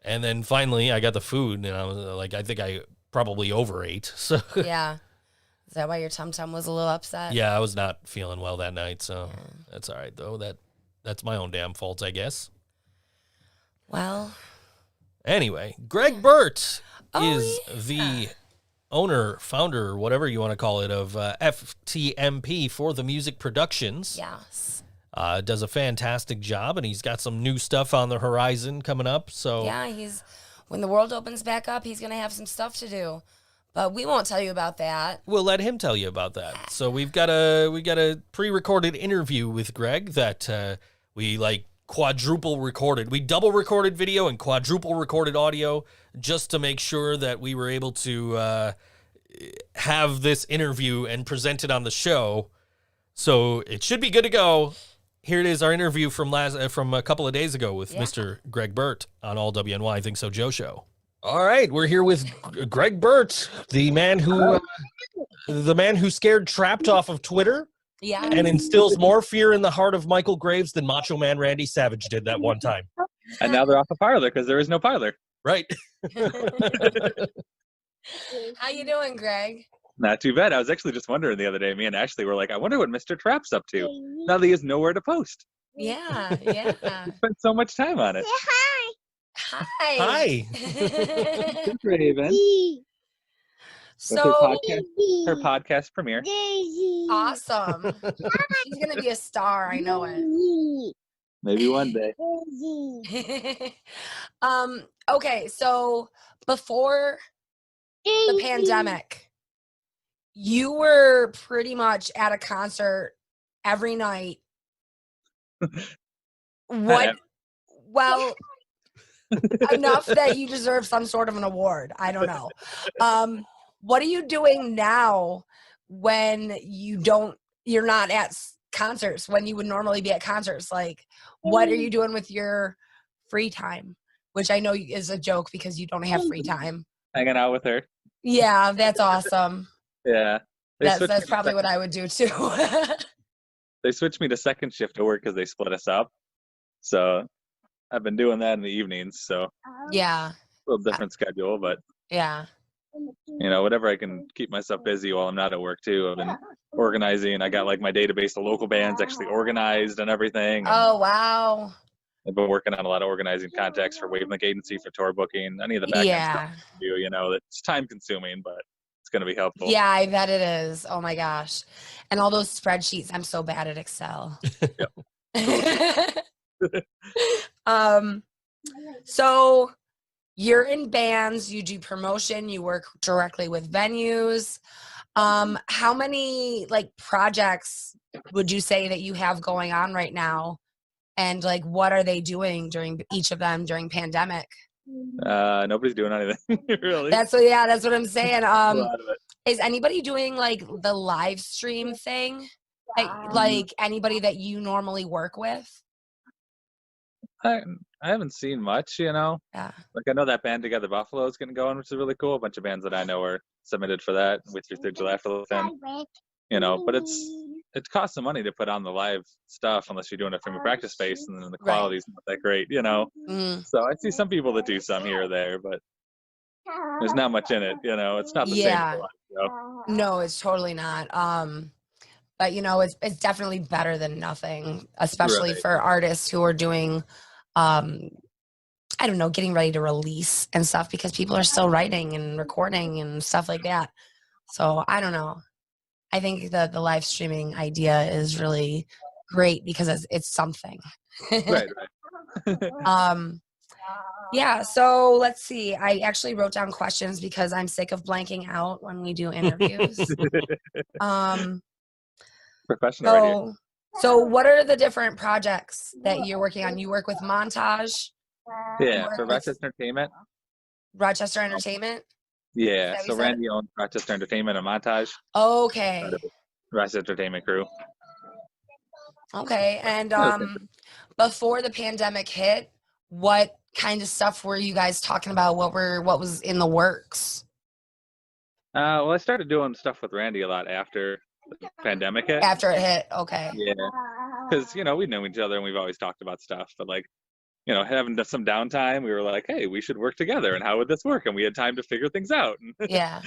And then finally I got the food and I was like, I think I probably overate. So Yeah. Is that why your tum-tum was a little upset? yeah, I was not feeling well that night. So that's all right though. That's my own damn fault, I guess. Well, Anyway, Greg Burt Oh, is the owner, founder, whatever you want to call it, of FTMP for the Music Productions. yes. Does a fantastic job, and he's got some new stuff on the horizon coming up. So Yeah, when the world opens back up, he's going to have some stuff to do. But we won't tell you about that. we'll let him tell you about that. So we got a pre-recorded interview with Greg that we like quadruple recorded. We double recorded video and quadruple recorded audio just to make sure that we were able to have this interview and present it on the show. So it should be good to go. Here it is, our interview from a couple of days ago with Mr. Greg Burt on All WNY Think So Joe Show. All right, we're here with Greg Burt, the man who the man who scared Trapped off of Twitter Yeah. and instills more fear in the heart of Michael Graves than Macho Man Randy Savage did that one time. And now they're off the parlor because there is no parlor. Right. How you doing, Greg? Not too bad. I was actually just wondering the other day, me and Ashley were like, I wonder what Mr. Trap's up to. Now that he has nowhere to post. Yeah. He spent so much time on it. Hi. Hi. Raven. So Her podcast premiere. awesome. She's gonna be a star. I know it. Maybe one day. Okay, so before the pandemic, you were pretty much at a concert every night. What? Well, enough that you deserve some sort of an award. I don't know. What are you doing now when you're not at concerts, when you would normally be at concerts? Like, what are you doing with your free time? Which I know is a joke because you don't have free time. Hanging out with her. Yeah, that's awesome. Yeah. That's probably what I would do too. They switched me to second shift to work because they split us up. So I've been doing that in the evenings. So Yeah. a little different schedule, but Yeah. you know, whatever I can keep myself busy while I'm not at work too. I've been organizing. I got like my database of local bands actually organized and everything. Oh, wow. I've been working on a lot of organizing contacts for Wavelength Agency for tour booking, any of the back end stuff Yeah. I do, you know, it's time consuming, but it's going to be helpful. Yeah, I bet it is. Oh my gosh. And all those spreadsheets, I'm so bad at Excel. So you're in bands, you do promotion, you work directly with venues. How many like projects would you say that you have going on right now? And like, what are they doing during each of them during pandemic? Nobody's doing anything really. That's what I'm saying. A lot of it. Is anybody doing like the live stream thing? Like anybody that you normally work with? I haven't seen much, you know. Yeah. Like I know that band Together Buffalo is getting going, which is really cool. A bunch of bands that I know are submitted for that with your digital Afterlife, you know. But it costs some money to put on the live stuff unless you're doing it from your practice space, and then the quality's not that great, you know. So I see some people that do some here or there, but there's not much in it, you know. It's not the same as the live show. No, it's totally not. But you know, it's definitely better than nothing, especially Right. for artists who are doing I don't know, getting ready to release and stuff, because people are still writing and recording and stuff like that. So I don't know. I think that the live streaming idea is really great because it's something. Right. Yeah, so let's see. I actually wrote down questions because I'm sick of blanking out when we do interviews. Professional right here. So what are the different projects that you're working on? You work with Montage, Yeah, work for with- Rochester Entertainment. Rochester Entertainment? Yeah, that what so you said? Randy owns Rochester Entertainment and Montage. Okay. Rochester Entertainment crew. Okay. And before the pandemic hit, what kind of stuff were you guys talking about? What was in the works? Well, I started doing stuff with Randy a lot after the pandemic hit. After it hit, okay. Yeah, because you know we know each other and we've always talked about stuff, but like, you know, having some downtime, we were like, hey, we should work together, and how would this work? And we had time to figure things out. Yeah.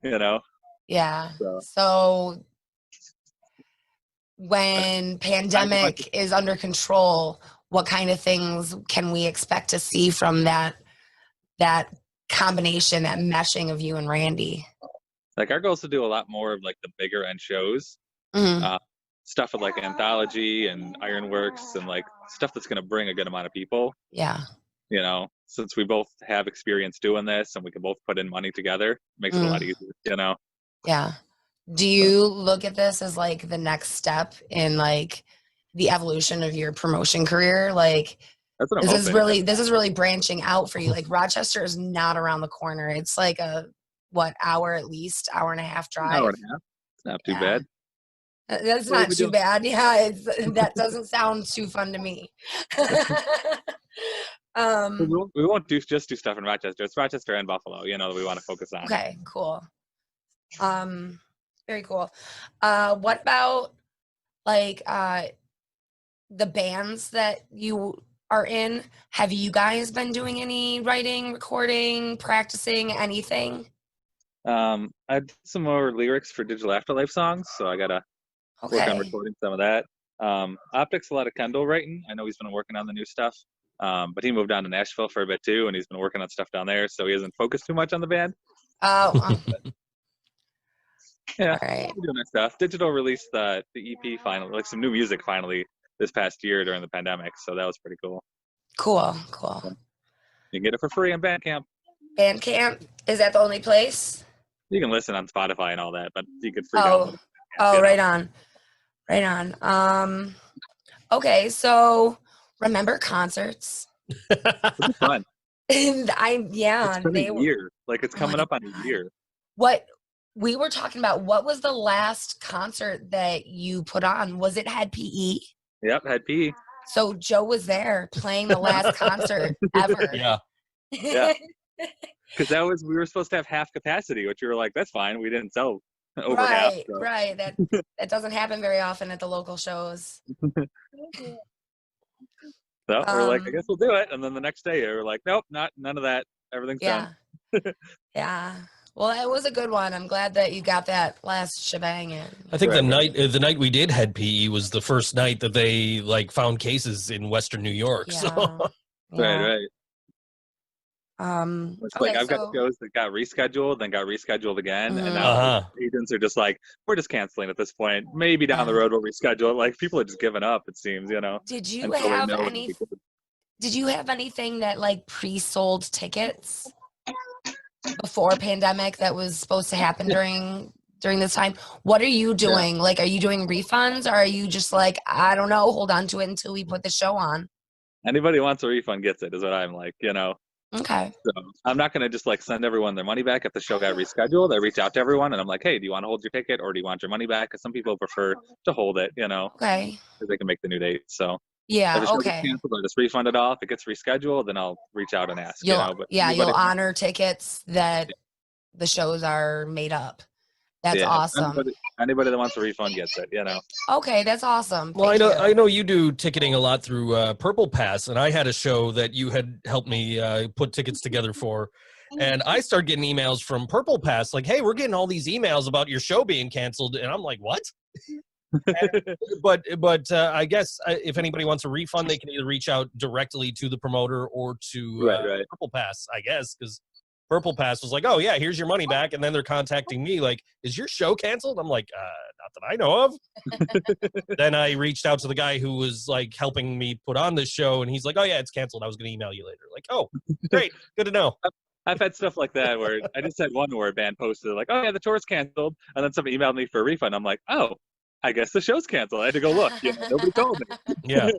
You know. Yeah. So. So when pandemic is under control, what kind of things can we expect to see from that combination, that meshing of you and Randy? Like our goal is to do a lot more of like the bigger end shows, Mhm. stuff with like Anthology and Ironworks and like stuff that's going to bring a good amount of people. Yeah. You know, since we both have experience doing this and we can both put in money together, it makes it a lot easier. You know. Yeah. Do you look at this as like the next step in like the evolution of your promotion career? Like That's what I'm this hoping. is really branching out for you. Like Rochester is not around the corner. It's like a hour at least, hour and a half drive. Hour and a half. It's not too Yeah. bad. That's What are not we too doing? bad. Yeah, that doesn't sound too fun to me. We won't just do stuff in Rochester. It's Rochester and Buffalo, you know, that we want to focus on. Okay, cool. Very cool. What about like the bands that you are in? Have you guys been doing any writing, recording, practicing, anything? I did some more lyrics for Digital Afterlife songs, so I gotta work on Okay. recording some of that. Optics, a lot of Kendall writing. I know he's been working on the new stuff, but he moved down to Nashville for a bit too, and he's been working on stuff down there, so he hasn't focused too much on the band. Oh, Yeah, all right. we're doing that stuff. Digital released the EP finally, like some new music finally this past year during the pandemic, so that was pretty cool. Cool. You can get it for free on Bandcamp. Bandcamp, is that the only place? You can listen on Spotify and all that, but you could free download it. Oh, you know? right on. Okay, so remember concerts? It's fun. And It's been a year. Like it's coming up on a year. What we were talking about, what was the last concert that you put on? Was it Head PE? Yep, had PE. So Joe was there playing the last concert ever. Yeah. Yeah. Because we were supposed to have half capacity, which you were like, that's fine. We didn't sell over half. So. Right. That doesn't happen very often at the local shows. So we're like, I guess we'll do it. And then the next day, we were like, nope, none of that. Everything's done. Yeah. Well, it was a good one. I'm glad that you got that last shebang in. I think the night we did Head PE was the first night that they like found cases in Western New York. Yeah. So Right. It's Okay, like I've got shows that got rescheduled, then got rescheduled again, and now agents are just like, we're just canceling at this point. Maybe down the road we'll reschedule it. Like people are just giving up, it seems, you know. Did you have anything that like pre-sold tickets before pandemic that was supposed to happen during this time? What are you doing? Like, are you doing refunds, or are you just like, I don't know, hold on to it until we put the show on? Anybody who wants a refund gets it, is what I'm like, you know. Okay. So I'm not going to just like send everyone their money back if the show got rescheduled. I reach out to everyone and I'm like, hey, do you want to hold your ticket or do you want your money back? Because some people prefer to hold it, you know. Okay. Because they can make the new date. So yeah, if the show gets canceled, I'll just refund it all. If it gets rescheduled, then I'll reach out and ask. But you'll honor tickets that the shows are made up. That's awesome. Anybody that wants a refund gets it, you know. Okay, that's awesome. Well, I know you do ticketing a lot through Purple Pass, and I had a show that you had helped me put tickets together for, and I started getting emails from Purple Pass like, "Hey, we're getting all these emails about your show being canceled," and I'm like, "What?" but I guess if anybody wants a refund, they can either reach out directly to the promoter or to Purple Pass, I guess, because Purple Pass was like, oh, yeah, here's your money back. And then they're contacting me like, is your show canceled? I'm like, not that I know of. Then I reached out to the guy who was like helping me put on this show. And he's like, oh, yeah, it's canceled. I was going to email you later. Like, oh, great. Good to know. I've had stuff like that where I just had one where a band posted like, oh, yeah, the tour's canceled. And then somebody emailed me for a refund. I'm like, oh, I guess the show's canceled. I had to go look. You know, nobody told me. Yeah.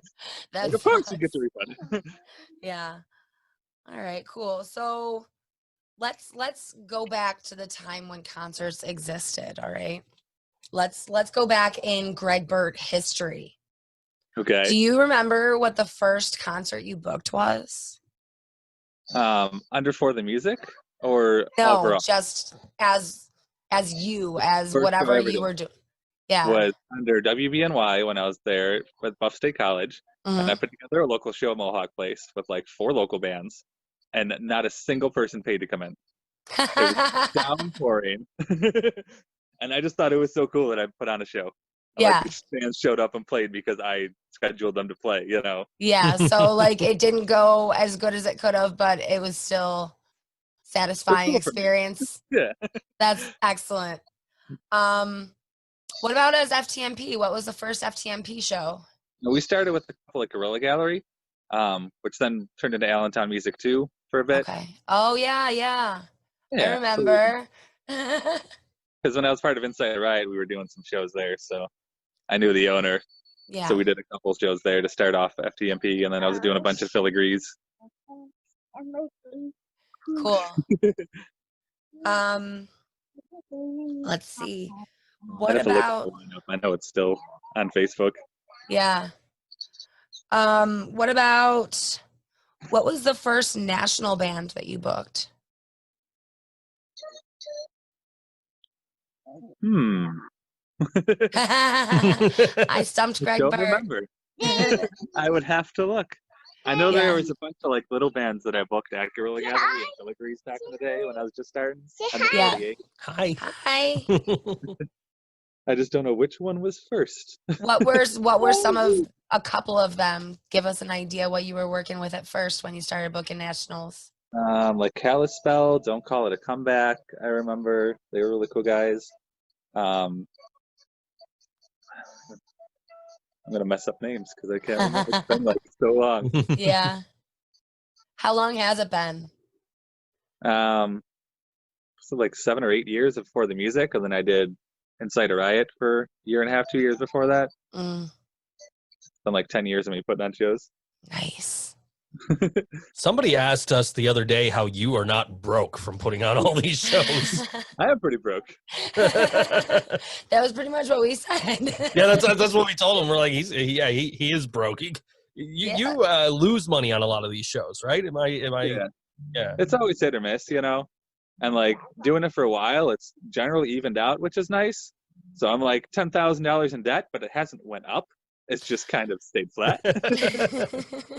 That's like, of course you get the refund. Yeah. All right, cool. So let's go back to the time when concerts existed. All right. Let's go back in Greg Burt history. Okay. Do you remember what the first concert you booked was? Under For the Music or no, overall? Just as whatever you were doing. Yeah. Was under WBNY when I was there with Buff State College. Mm-hmm. And I put together a local show at Mohawk Place with like 4 local bands. And not a single person paid to come in. It was downpouring. And I just thought it was so cool that I put on a show. Yeah. Like, fans showed up and played because I scheduled them to play, you know? Yeah. So like it didn't go as good as it could have, but it was still satisfying cool experience. Yeah. That's excellent. What about as FTMP? What was the first FTMP show? We started with a couple like Guerrilla Gallery, which then turned into Allentown Music too for a bit. Okay. Oh yeah. I remember. Because when I was part of Inside Ride, we were doing some shows there, so I knew the owner. Yeah. So we did a couple shows there to start off FTMP, and then I was doing a bunch of filigrees. Cool. Let's see. What about? I know it's still on Facebook. Yeah. What about? What was the first national band that you booked? I stumped Greg Don't Burt. remember. I would have to look. I know there Yeah. was a bunch of like little bands that I booked at Gorilla Gathering and Deliveries back in the day when I was just starting. And the Yeah. 48. Hi. Hi. I just don't know which one was first. What were a couple of them? Give us an idea what you were working with at first when you started booking nationals. Like Kalispell, Don't Call It a Comeback. I remember they were really cool guys. I'm gonna mess up names because I can't remember. It's been like so long. Yeah. How long has it been? So like 7 or 8 years before the music, and then I did Inside a Riot for a year and a half, 2 years before that. Mm, It's been like 10 years of me putting on shows. nice. Somebody asked us the other day how you are not broke from putting on all these shows. I am pretty broke. That was pretty much what we said. Yeah, that's what we told him. We're like, he is broke. You lose money on a lot of these shows, right? Am I? Yeah. It's always hit or miss, you know. And like doing it for a while, it's generally evened out, which is nice. So I'm like $10,000 in debt, but it hasn't went up. It's just kind of stayed flat.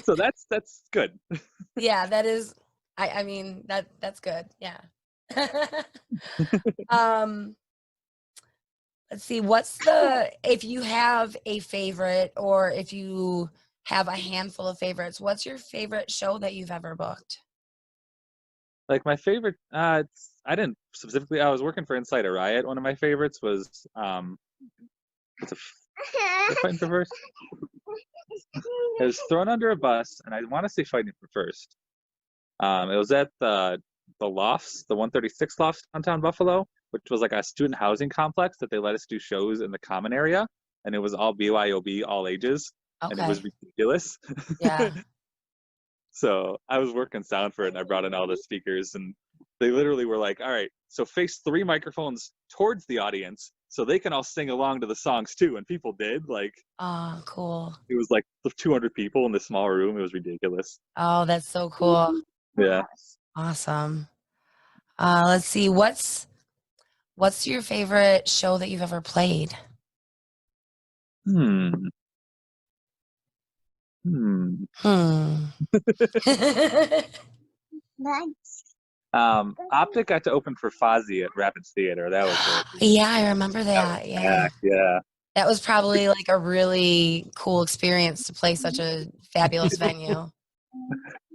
So that's good. Yeah, that is. I mean that's good. Yeah. Let's see. If you have a favorite, or if you have a handful of favorites, what's your favorite show that you've ever booked? Like my favorite, I didn't specifically. I was working for Inside a Riot. One of my favorites was Fighting for First. It was Thrown Under a Bus, and I want to say Fighting for First. It was at the Lofts, the 136 Lofts downtown Buffalo, which was like a student housing complex that they let us do shows in the common area, and it was all BYOB, all ages, and it was ridiculous. Yeah. So I was working sound for it, and I brought in all the speakers, and they literally were like, all right, so face 3 microphones towards the audience so they can all sing along to the songs too. And people did. Like, Oh, cool. it was like 200 people in this small room. It was ridiculous. Oh, that's so cool. Yeah. Awesome. Let's see. What's your favorite show that you've ever played? Optic got to open for Fozzy at Rapids Theater. That was really cool. Yeah, I remember that. Yeah. Yeah. That was probably like a really cool experience to play such a fabulous venue.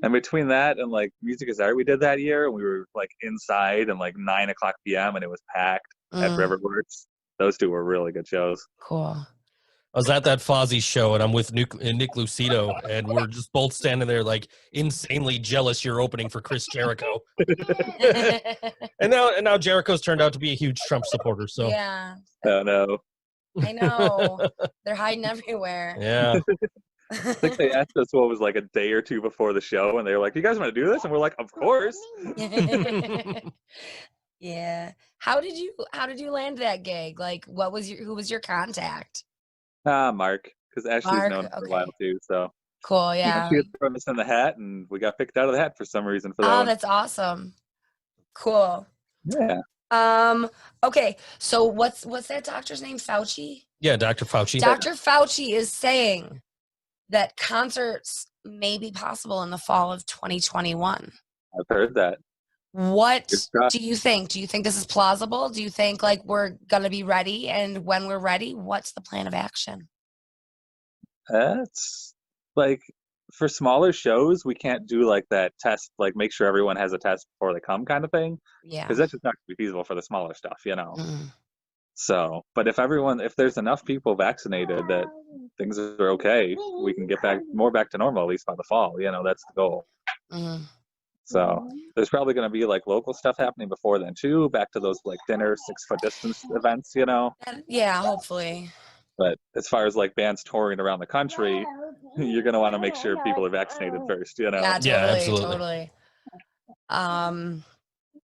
And between that and like Music is Art we did that year, and we were like inside and like 9 o'clock p.m. and it was packed at Riverworks. Those two were really good shows. Cool. I was at that Fozzy show, and I'm with Nick Lucido, and we're just both standing there like insanely jealous you're opening for Chris Jericho. and now Jericho's turned out to be a huge Trump supporter. So yeah. Oh no. I know. They're hiding everywhere. Yeah. I think they asked us what was like a day or two before the show, and they were like, "You guys want to do this?" And we're like, "Of course." Yeah. How did you land that gig? Like, who was your contact? Mark, because Ashley's Mark, known him for a okay. while too. So Cool. Yeah. she was throwing us in the hat, and we got picked out of the hat for some reason for that. Oh, one. that's awesome. Cool. Yeah. Okay. So what's that doctor's name? Fauci? Yeah, Dr. Fauci. Dr. Fauci is saying that concerts may be possible in the fall of 2021. I've heard that. What do you think? Do you think this is plausible? Do you think like we're going to be ready? And when we're ready, what's the plan of action? It's like for smaller shows, we can't do like that test, like make sure everyone has a test before they come kind of thing. Yeah. Because that's just not going to be feasible for the smaller stuff, you know? Mm. So, but if there's enough people vaccinated that things are okay, we can get more back to normal, at least by the fall, you know, that's the goal. Mm. So there's probably going to be like local stuff happening before then too, back to those like dinner 6-foot distance events, you know? Yeah, hopefully. But as far as like bands touring around the country, you're going to want to make sure people are vaccinated first, you know? Yeah, totally, absolutely. Totally.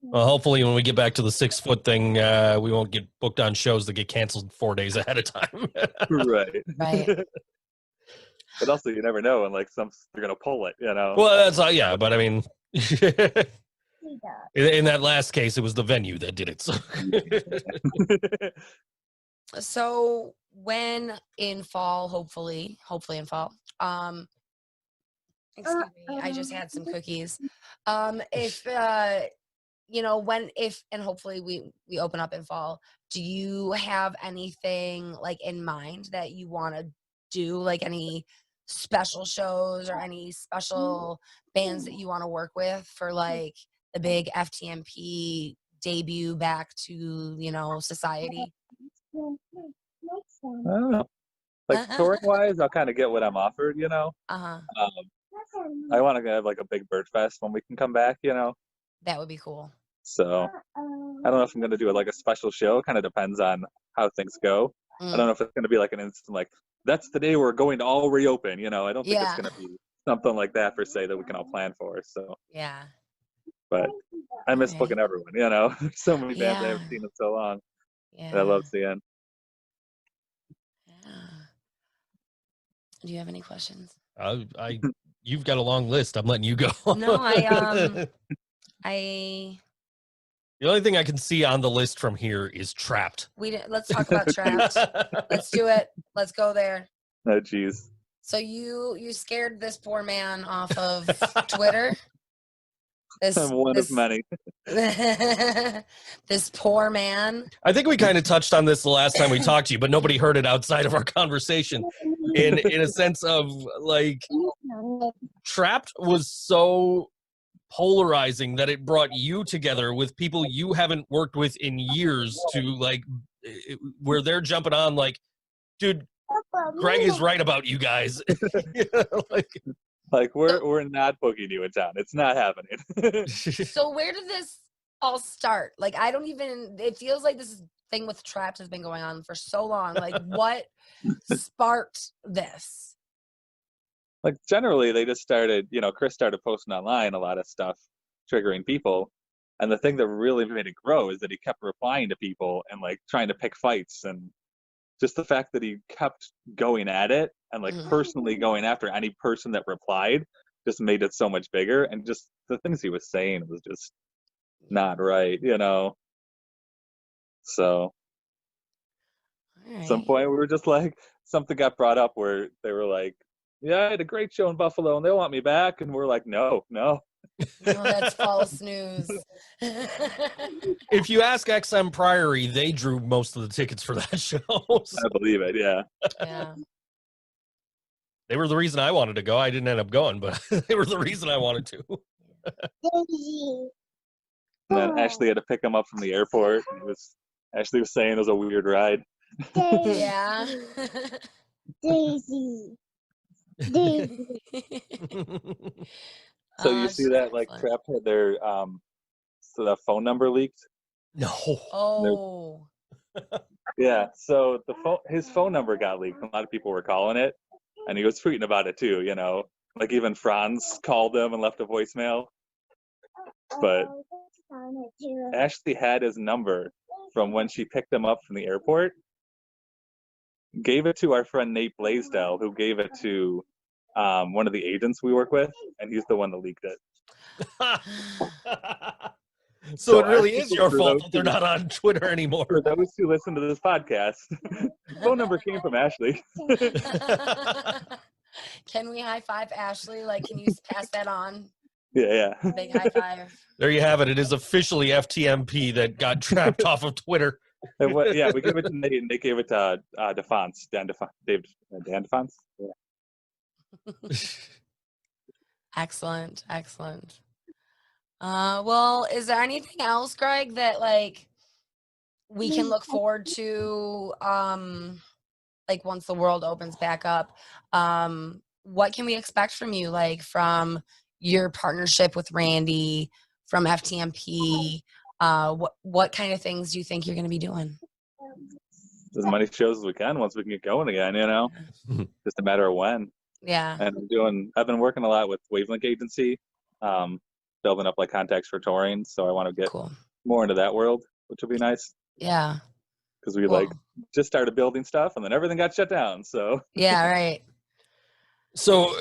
Well, hopefully when we get back to the 6-foot thing, we won't get booked on shows that get canceled 4 days ahead of time. Right. Right. But also you never know, and like they're going to pull it, you know? Well, that's yeah, but I mean, In that last case, it was the venue that did it. So. So when in fall, hopefully in fall, excuse me, I just had some cookies. If if and hopefully we open up in fall, do you have anything like in mind that you want to do, like any special shows or any special bands that you want to work with for like the big FTMP debut back to society? I don't know. Like touring wise, I'll kind of get what I'm offered. Uh-huh. I want to have like a big bird fest when we can come back. That would be cool. So I don't know if I'm going to do it like a special show. Kind of depends on how things go. I don't know if it's going to be like an instant, like, that's the day we're going to all reopen. I don't think it's going to be something like that per se that we can all plan for. So, yeah. But I miss Okay. booking everyone, so many bands I haven't seen in so long. Yeah. And I love seeing. Yeah. Do you have any questions? You've got a long list. I'm letting you go. No, I The only thing I can see on the list from here is Trapped. let's talk about Trapped. Let's do it. Let's go there. Oh, geez. So you scared this poor man off of Twitter. I'm one of many. This poor man. I think we kind of touched on this the last time we talked to you, but nobody heard it outside of our conversation. In a sense of like, Trapped was so polarizing that it brought you together with people you haven't worked with in years to like, where they're jumping on like, dude, Greg is right about you guys. Like we're not booking you in town. It's not happening. So where did this all start? Like, it feels like this thing with Trapped has been going on for so long. Like, what sparked this? Like generally they just started, Chris started posting online a lot of stuff triggering people. And the thing that really made it grow is that he kept replying to people and like trying to pick fights, and just the fact that he kept going at it and like personally going after any person that replied just made it so much bigger. And just the things he was saying was just not right, So at some point we were just like, something got brought up where they were like, yeah, I had a great show in Buffalo and they want me back. And we're like, no. No, that's false news. If you ask XM Priory, they drew most of the tickets for that show. So. I believe it, yeah. Yeah. They were the reason I wanted to go. I didn't end up going, but they were the reason I wanted to. And then Ashley had to pick him up from the airport. Ashley was saying it was a weird ride. Yeah. Daisy. So you see that like Trapped had their so the phone number leaked? No. Oh. Yeah, so his phone number got leaked. A lot of people were calling it, and he was tweeting about it too, Like even Franz called him and left a voicemail. But Ashley had his number from when she picked him up from the airport, gave it to our friend Nate Blaisdell, who gave it to one of the agents we work with, and he's the one that leaked it. So it really is your fault that they're not on Twitter anymore. For those who listen to this podcast, phone number came from Ashley. Can we high five Ashley? Like, can you pass that on? Yeah. Big high five. There you have it. It is officially FTMP that got trapped off of Twitter. Yeah, we gave it to Nate, and Nate gave it to DeFonce. Dan DeFonce? Yeah. Excellent. Well, is there anything else, Greg, that like we can look forward to like once the world opens back up? What can we expect from you, like from your partnership with Randy, from FTMP? What kind of things do you think you're going to be doing? As many shows as we can once we can get going again, just a matter of when. Yeah. And I've been working a lot with Wavelink Agency, building up like contacts for touring. So I want to get more into that world, which will be nice. Yeah. Because we like just started building stuff and then everything got shut down. So yeah, right. So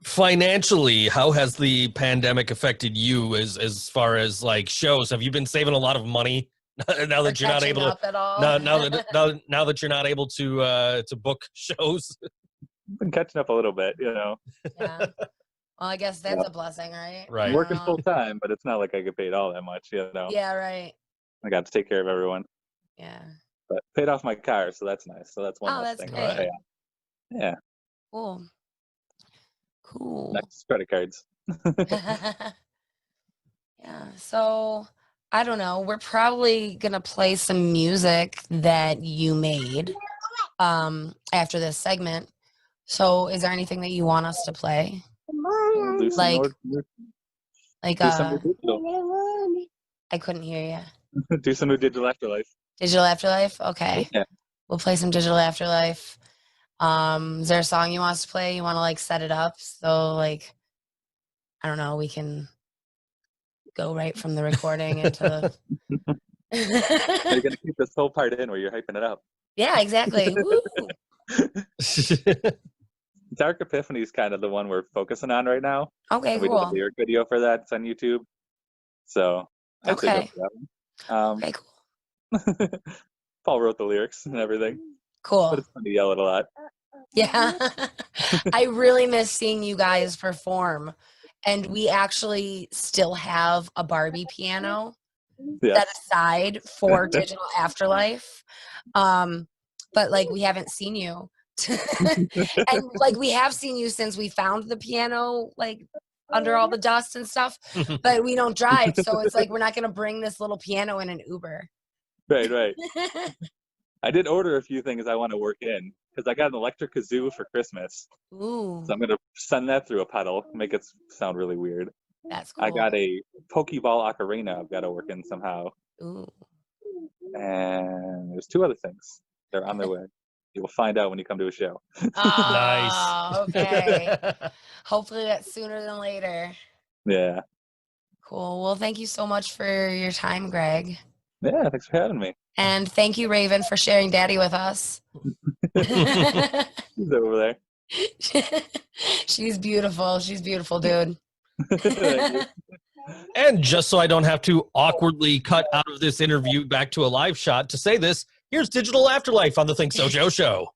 Financially, how has the pandemic affected you as far as like shows? Have you been saving a lot of money now that you're not able to? At all? Now that you're not able to book shows. Been catching up a little bit, Yeah. Well, I guess that's a blessing, right? Right. I'm working full time, but it's not like I get paid all that much, Yeah, right. I got to take care of everyone. Yeah. But paid off my car, so that's nice. So that's one less that's thing. great. Right. Yeah. Cool. Next, credit cards. Yeah. So I don't know. We're probably gonna play some music that you made after this segment. So is there anything that you want us to play? Do some Like- more, Like do some new digital. I couldn't hear you. Do some new digital Afterlife. Digital Afterlife? Okay. Yeah. We'll play some Digital Afterlife. Is there a song you want us to play? You want to like set it up so like I don't know, we can go right from the recording into You're gonna keep this whole part in where you're hyping it up. Yeah, exactly. Woo. Dark Epiphany is kind of the one we're focusing on right now. Okay, And we did a cool. lyric video for that. It's on YouTube. So I'd say go Okay. for that one. Okay, cool. Paul wrote the lyrics and everything, but Cool. it's fun to yell it a lot. Yeah. I really miss seeing you guys perform. And we actually still have a Barbie piano Yeah. set aside for Digital Afterlife. But like we haven't seen you. And like we have seen you since we found the piano like under all the dust and stuff, but we don't drive, so it's like we're not gonna bring this little piano in an Uber. Right. I did order a few things I want to work in because I got an electric kazoo for Christmas. Ooh, So I'm going to send that through a pedal, make it sound really weird. that's cool. I got a Pokeball ocarina I've got to work in somehow. Ooh. And there's two other things. They're on their way. You will find out when you come to a show. Oh, okay. Hopefully that's sooner than later. Yeah. Cool. Well, thank you so much for your time, Greg. Yeah, thanks for having me. And thank you, Raven, for sharing Daddy with us. He's over there. She's beautiful. She's beautiful, dude. Thank you. And just so I don't have to awkwardly cut out of this interview back to a live shot to say this, here's Digital Afterlife on the ThinkSoJoE show.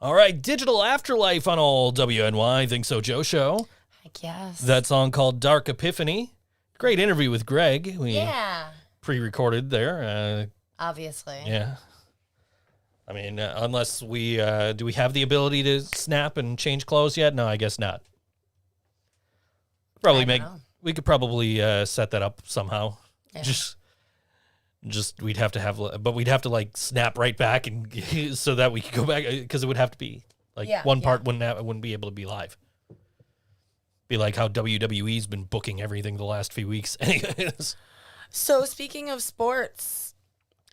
All right, Digital Afterlife on all WNY ThinkSoJoE show. I guess. That song called Dark Epiphany. Great interview with Greg. We pre-recorded there. Obviously. Yeah. I mean, unless we do we have the ability to snap and change clothes yet? No, I guess not. We could probably set that up somehow. Yeah. Just we'd have to like snap right back and so that we could go back, because it would have to be like one part wouldn't be able to be live. Be like how WWE's been booking everything the last few weeks. Anyways. So speaking of sports,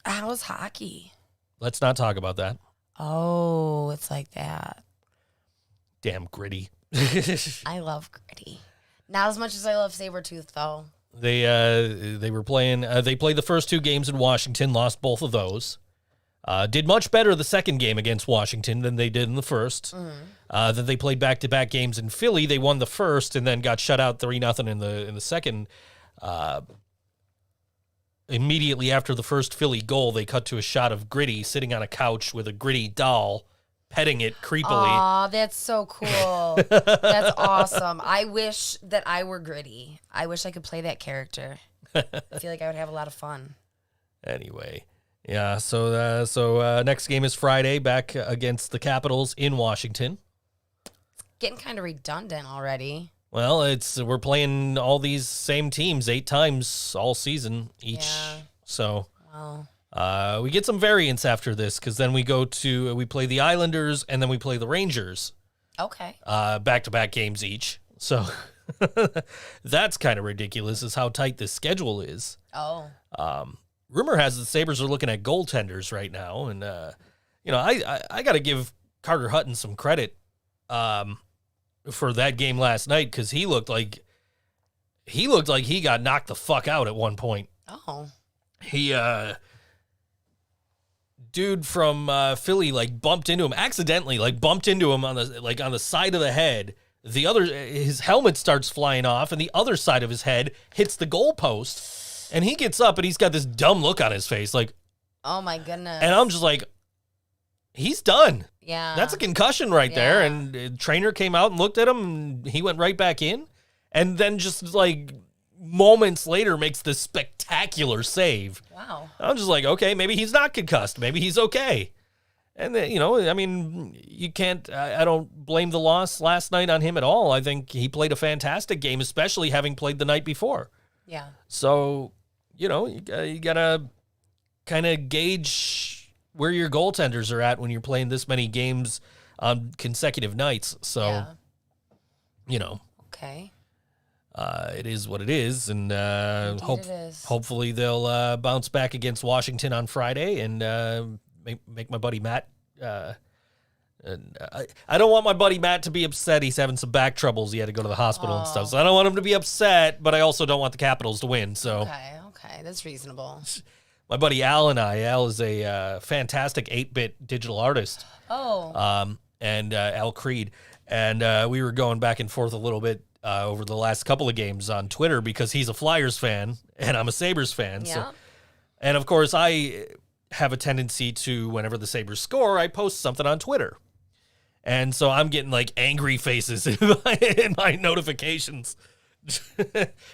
how's hockey? Let's not talk about that. Oh, it's like that. Damn Gritty. I love Gritty. Not as much as I love Sabretooth, though. They were playing. They played the first 2 games in Washington, lost both of those. Did much better the second game against Washington than they did in the first. Then they played back-to-back games in Philly. They won the first and then got shut out 3-0 in the second. Immediately after the first Philly goal, they cut to a shot of Gritty sitting on a couch with a Gritty doll, petting it creepily. Aw, that's so cool. That's awesome. I wish that I were Gritty. I wish I could play that character. I feel like I would have a lot of fun. Anyway, yeah, so next game is Friday, back against the Capitals in Washington. It's getting kind of redundant already. Well, we're playing all these same teams 8 times all season each. Yeah. So Well, we get some variance after this, because then we play the Islanders and then we play the Rangers. okay. Back-to-back games each. So that's kind of ridiculous, is how tight this schedule is. Oh. Rumor has the Sabres are looking at goaltenders right now, and I got to give Carter Hutton some credit for that game last night, because he looked like he got knocked the fuck out at one point. Oh. He dude from Philly bumped into him accidentally, bumped into him on the side of the head. His helmet starts flying off, and the other side of his head hits the goalpost, and he gets up and he's got this dumb look on his face, Oh my goodness. and I'm just like, he's done. Yeah. That's a concussion right there. Yeah. And the trainer came out and looked at him, and he went right back in, and then just moments later makes this spectacular save. Wow. I'm just like, okay, maybe he's not concussed. Maybe he's okay. And then, you can't, I don't blame the loss last night on him at all. I think he played a fantastic game, especially having played the night before. Yeah. So, you got to kind of gauge where your goaltenders are at when you're playing this many games on consecutive nights. So, Okay. it is what it is, and Indeed it is. hopefully they'll bounce back against Washington on Friday and make my buddy Matt. And I don't want my buddy Matt to be upset. He's having some back troubles. He had to go to the hospital and stuff. So I don't want him to be upset, but I also don't want the Capitals to win. So Okay, that's reasonable. my buddy Al is a fantastic 8-bit digital artist. Oh. And Al Creed. And we were going back and forth a little bit over the last couple of games on Twitter, because he's a Flyers fan and I'm a Sabres fan. Yeah. So, and of course, I have a tendency to, whenever the Sabres score, I post something on Twitter. And so I'm getting angry faces in my notifications.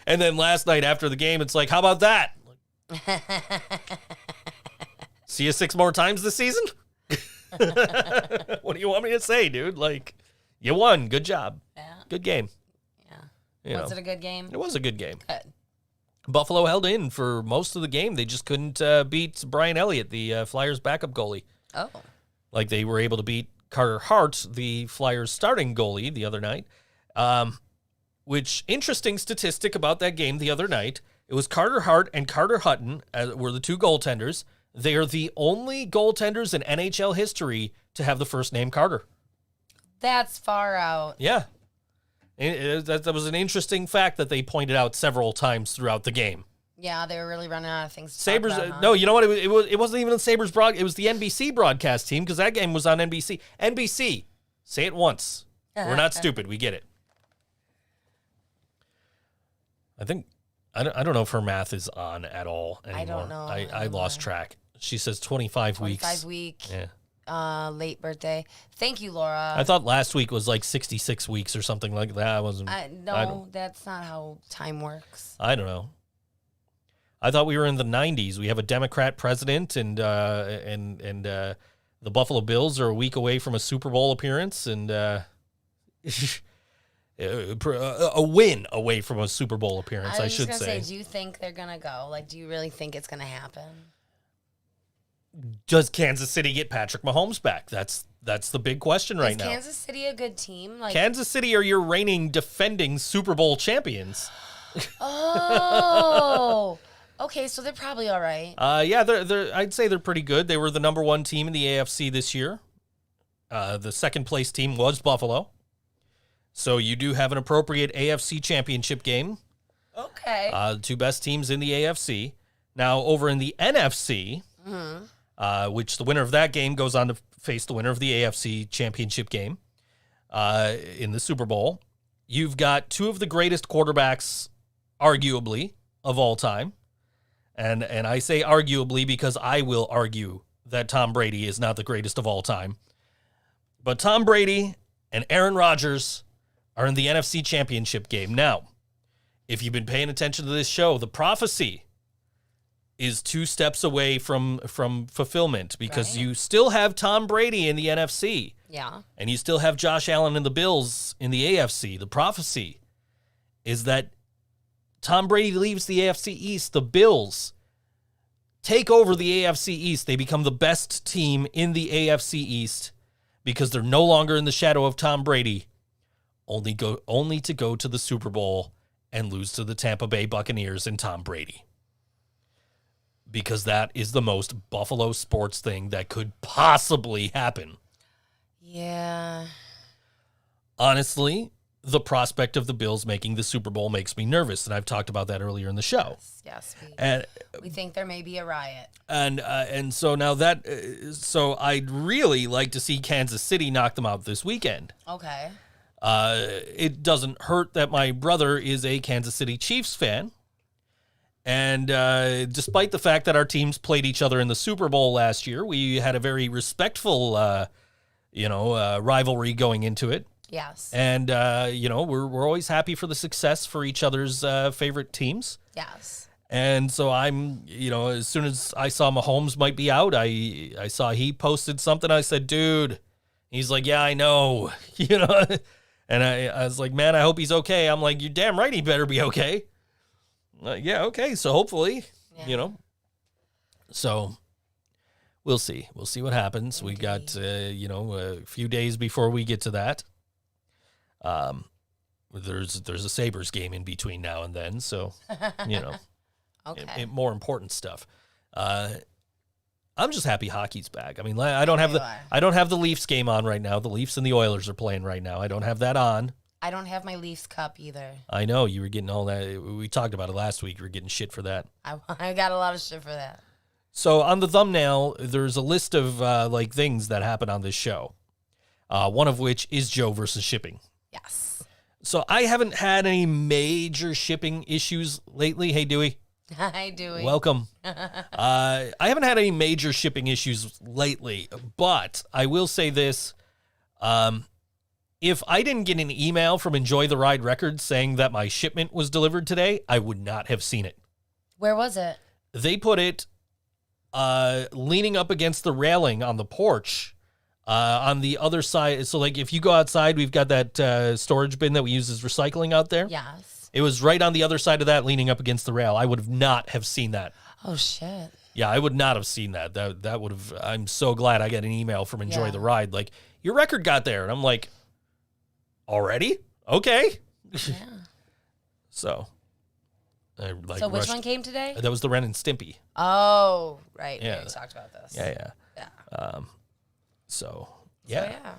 And then last night after the game, it's like, how about that? See you 6 more times this season? What do you want me to say, dude? You won. Good job. Yeah. Good game. Yeah. Was it a good game? It was a good game. Good. Buffalo held in for most of the game. They just couldn't beat Brian Elliott, the Flyers' backup goalie. Oh. They were able to beat Carter Hart, the Flyers' starting goalie, the other night. Which, interesting statistic about that game the other night, it was Carter Hart and Carter Hutton were the 2 goaltenders. They are the only goaltenders in NHL history to have the first name Carter. That's far out. Yeah. That was an interesting fact that they pointed out several times throughout the game. Yeah, they were really running out of things to Sabres, talk about, huh? no, you know what? It wasn't even the Sabres it was the NBC broadcast team because that game was on NBC. NBC, say it once. We're not stupid. We get it. I don't know if her math is on at all anymore. I don't know. I lost track. She says 25 weeks. 25 week. Yeah. Late birthday. Thank you, Laura. I thought last week was like 66 weeks or something like that. I wasn't. No, that's not how time works. I don't know. I thought we were in the 90s. We have a Democrat president, and the Buffalo Bills are a week away from a Super Bowl appearance, and a win away from a Super Bowl appearance. I should say. Do you think they're gonna go? Like, do you really think it's gonna happen? Does Kansas City get Patrick Mahomes back? That's the big question right now. Is Kansas City a good team? Like, Kansas City are your reigning, defending Super Bowl champions. Oh. Okay, so they're probably all right. Yeah, they're. I'd say they're pretty good. They were the number 1 team in the AFC this year. The second place team was Buffalo. So you do have an appropriate AFC championship game. Okay. The 2 best teams in the AFC. Now, over in the NFC, which the winner of that game goes on to face the winner of the AFC championship game in the Super Bowl, you've got 2 of the greatest quarterbacks, arguably, of all time. And I say arguably because I will argue that Tom Brady is not the greatest of all time. But Tom Brady and Aaron Rodgers are in the NFC Championship game. Now, if you've been paying attention to this show, the prophecy is 2 steps away from fulfillment because you still have Tom Brady in the NFC. Yeah. And you still have Josh Allen and the Bills in the AFC. The prophecy is that Tom Brady leaves the AFC East. The Bills take over the AFC East. They become the best team in the AFC East because they're no longer in the shadow of Tom Brady, only to go to the Super Bowl and lose to the Tampa Bay Buccaneers and Tom Brady. Because that is the most Buffalo sports thing that could possibly happen. Yeah. Honestly, the prospect of the Bills making the Super Bowl makes me nervous, and I've talked about that earlier in the show. Yes. We think there may be a riot. And so now so I'd really like to see Kansas City knock them out this weekend. Okay. It doesn't hurt that my brother is a Kansas City Chiefs fan, and despite the fact that our teams played each other in the Super Bowl last year, we had a very respectful, rivalry going into it. Yes. And, we're always happy for the success for each other's favorite teams. Yes. And so I'm, as soon as I saw Mahomes might be out, I saw he posted something. I said, dude, he's like, yeah, I know, and I was like, man, I hope he's okay. I'm like, you're damn right he better be okay. Yeah, okay. So hopefully, so we'll see. We'll see what happens. We got, a few days before we get to that. There's a Sabres game in between now and then, so Okay. more important stuff. I'm just happy hockey's back. I mean, I don't have the Leafs game on right now. The Leafs and the Oilers are playing right now. I don't have that on. I don't have my Leafs cup either. I know you were getting all that. We talked about it last week. You were getting shit for that. I got a lot of shit for that. So on the thumbnail, there's a list of things that happen on this show. One of which is Joe versus shipping. Yes. So I haven't had any major shipping issues lately. Hey, Dewey. Hi, Dewey. Welcome. I haven't had any major shipping issues lately, but I will say this. If I didn't get an email from Enjoy the Ride Records saying that my shipment was delivered today, I would not have seen it. Where was it? They put it leaning up against the railing on the porch on the other side. So, like, if you go outside, we've got that storage bin that we use as recycling out there. Yes. It was right on the other side of that, leaning up against the rail. I would have not have seen that. Oh, shit. Yeah, I would not have seen that. That would have. I'm so glad I got an email from Enjoy the Ride. Like, your record got there. And I'm like, already? Okay. Yeah. So, I So which rushed. one came today? That was the Ren and Stimpy. Oh, right. Yeah. We talked about this. Yeah. Yeah. So So, yeah.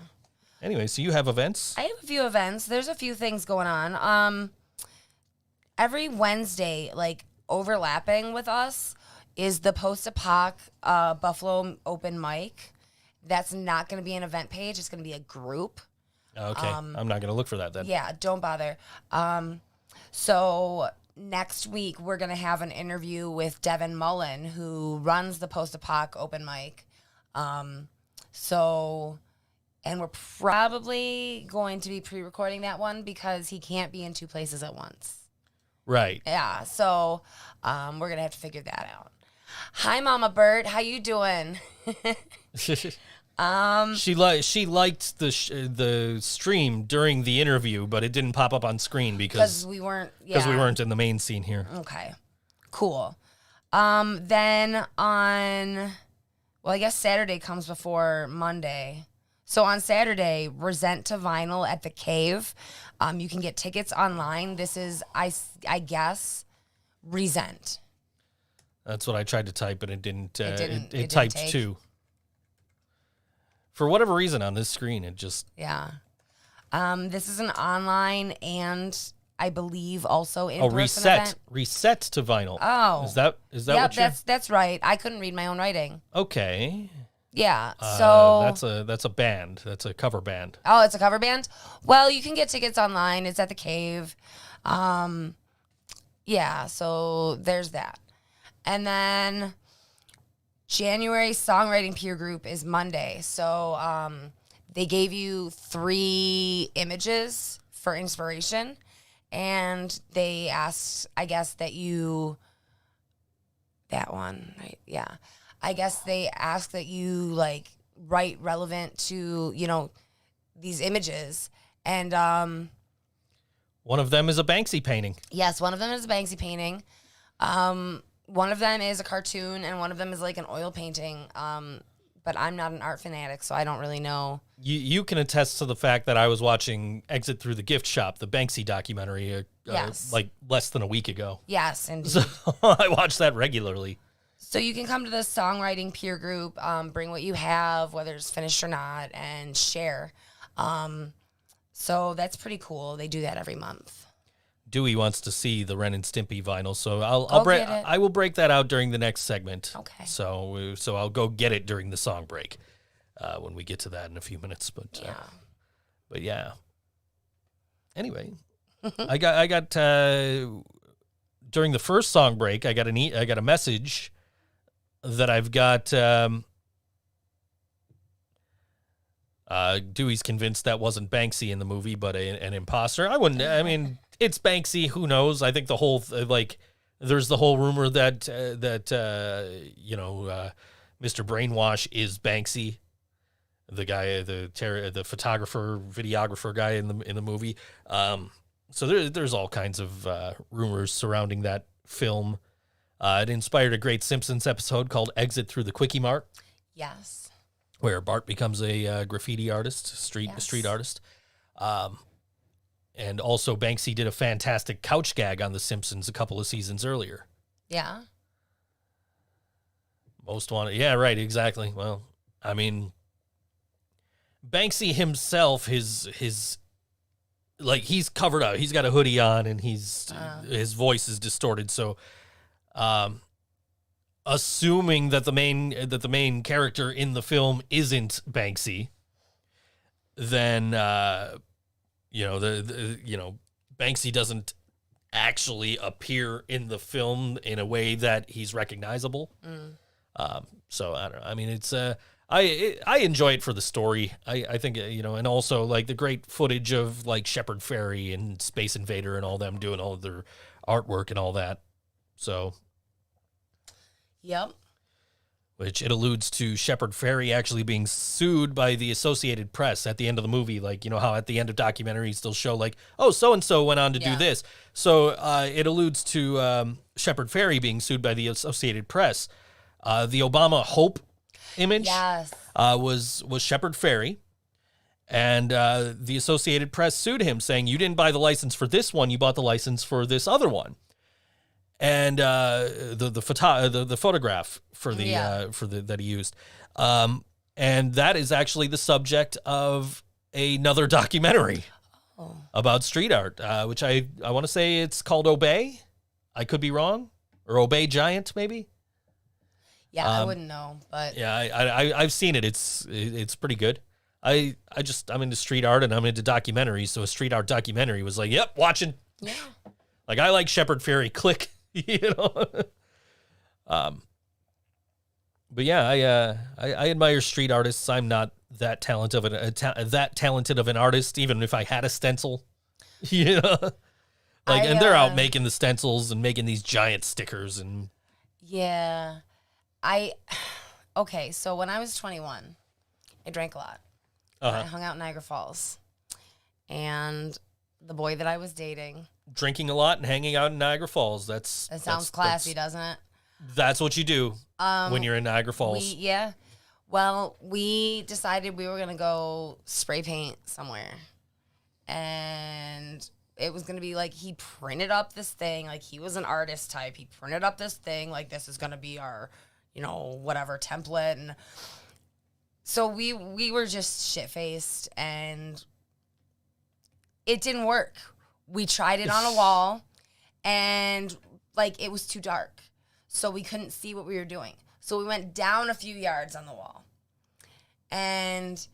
Anyway, so you have events? I have a few events. There's a few things going on. Every Wednesday, like overlapping with us, is the Post-Apoc Buffalo open mic. That's not going to be an event page. It's going to be a group. Okay. I'm not going to look for that then. Yeah, don't bother. So next week, we're going to have an interview with Devin Mullen, who runs the Post-Apoc open mic. And we're probably going to be pre-recording that one because he can't be in two places at once. Right. Yeah, so we're going to have to figure that out. Hi, Mama Burt. How you doing? She liked the stream during the interview, but it didn't pop up on screen because we weren't. we weren't in the main scene here. Okay, cool. Then on, well, I guess Saturday comes before Monday. So on Saturday, Resent to Vinyl at the Cave. You can get tickets online. This is, I guess, Resent. That's what I tried to type, but it didn't. It didn't typed take. 2. For whatever reason on this screen, it just. Yeah. This is an online and I believe also in person event. Reset to vinyl. Oh. Is that Yep, what you're... that's right. I couldn't read my own writing. Okay. Yeah. So that's a band. That's a cover band. Oh, it's a cover band? Well, you can get tickets online. It's at the Cave. Yeah, so there's that. And then January songwriting peer group is Monday. So they gave you 3 images for inspiration. And they asked, I guess, that one, right? Yeah. I guess they ask that you like write relevant to, these images. And one of them is a Banksy painting. yes, one of them is a Banksy painting. One of them is a cartoon and one of them is like an oil painting. But I'm not an art fanatic, so I don't really know. You can attest to the fact that I was watching Exit Through the Gift Shop, the Banksy documentary, Yes. like less than a week ago. Yes, and So I watch that regularly. so you can come to the songwriting peer group, bring what you have, whether it's finished or not, and share. So that's pretty cool. They do that every month. Dewey wants to see the Ren and Stimpy vinyl, so Get it. I will break that out during the next segment. Okay. So I'll go get it during the song break when we get to that in a few minutes. But yeah. Anyway, I got during the first song break, I got a message that I've got. Dewey's convinced that wasn't Banksy in the movie, but an imposter. I mean, it's Banksy. Who knows? I think the whole there's the whole rumor that Mr. Brainwash is Banksy, the guy, the photographer, videographer guy in the movie. So there's all kinds of rumors surrounding that film. It inspired a great Simpsons episode called "Exit Through the Quickie Mart." Yes. Where Bart becomes a graffiti artist, street artist. And also Banksy did a fantastic couch gag on The Simpsons a couple of seasons earlier. Yeah. Most Wanted. Yeah, right, exactly. Well, I mean, Banksy himself, his like, he's covered up. He's got a hoodie on and his voice is distorted. So, assuming that the main character in the film isn't Banksy, then Banksy doesn't actually appear in the film in a way that he's recognizable. So I don't know. I mean, it's I enjoy it for the story. I think and also like the great footage of like Shepard Fairey and Space Invader and all them doing all of their artwork and all that. So. Yep. Which it alludes to Shepard Fairey actually being sued by the Associated Press at the end of the movie. Like, how at the end of documentaries they'll show like, oh, so-and-so went on to do this. So it alludes to Shepard Fairey being sued by the Associated Press. The Obama Hope image was Shepard Fairey. And the Associated Press sued him saying, you didn't buy the license for this one, you bought the license for this other one. and the photograph for the that he used, and that is actually the subject of another documentary about street art, which I want to say it's called Obey. I could be wrong, or Obey Giant maybe. Yeah, I wouldn't know, but yeah, I've seen it. It's pretty good. I'm into street art and I'm into documentaries, so a street art documentary was like, yep, watching. Yeah. Like I like Shepard Fairey, click, But yeah, I admire street artists. I'm not that talented of an artist, even if I had a stencil. And they're out making the stencils and making these giant stickers and. Yeah, okay. So when I was 21, I drank a lot. I hung out in Niagara Falls, and the boy that I was dating. Drinking a lot and hanging out in Niagara Falls. That sounds classy, doesn't it? That's what you do when you're in Niagara Falls. Well, we decided we were going to go spray paint somewhere. And it was going to be like, he printed up this thing. Like, he was an artist type. He printed up this thing. Like, this is going to be our, whatever template. And so we were just shit-faced. And it didn't work. We tried it on a wall. And, it was too dark. So we couldn't see what we were doing. So we went down a few yards on the wall. And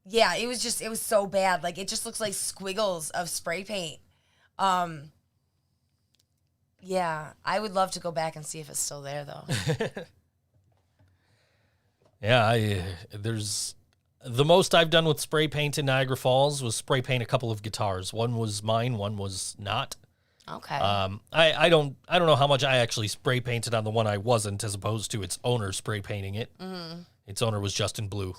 yeah, it was so bad. Like, it just looks like squiggles of spray paint. Yeah, I would love to go back and see if it's still there, though. Yeah, there's the most I've done with spray paint in Niagara Falls was spray paint a couple of guitars. One was mine, one was not. Okay. I don't know how much I actually spray painted on the one I wasn't, as opposed to its owner spray painting it. Mm-hmm. Its owner was Justin Blue,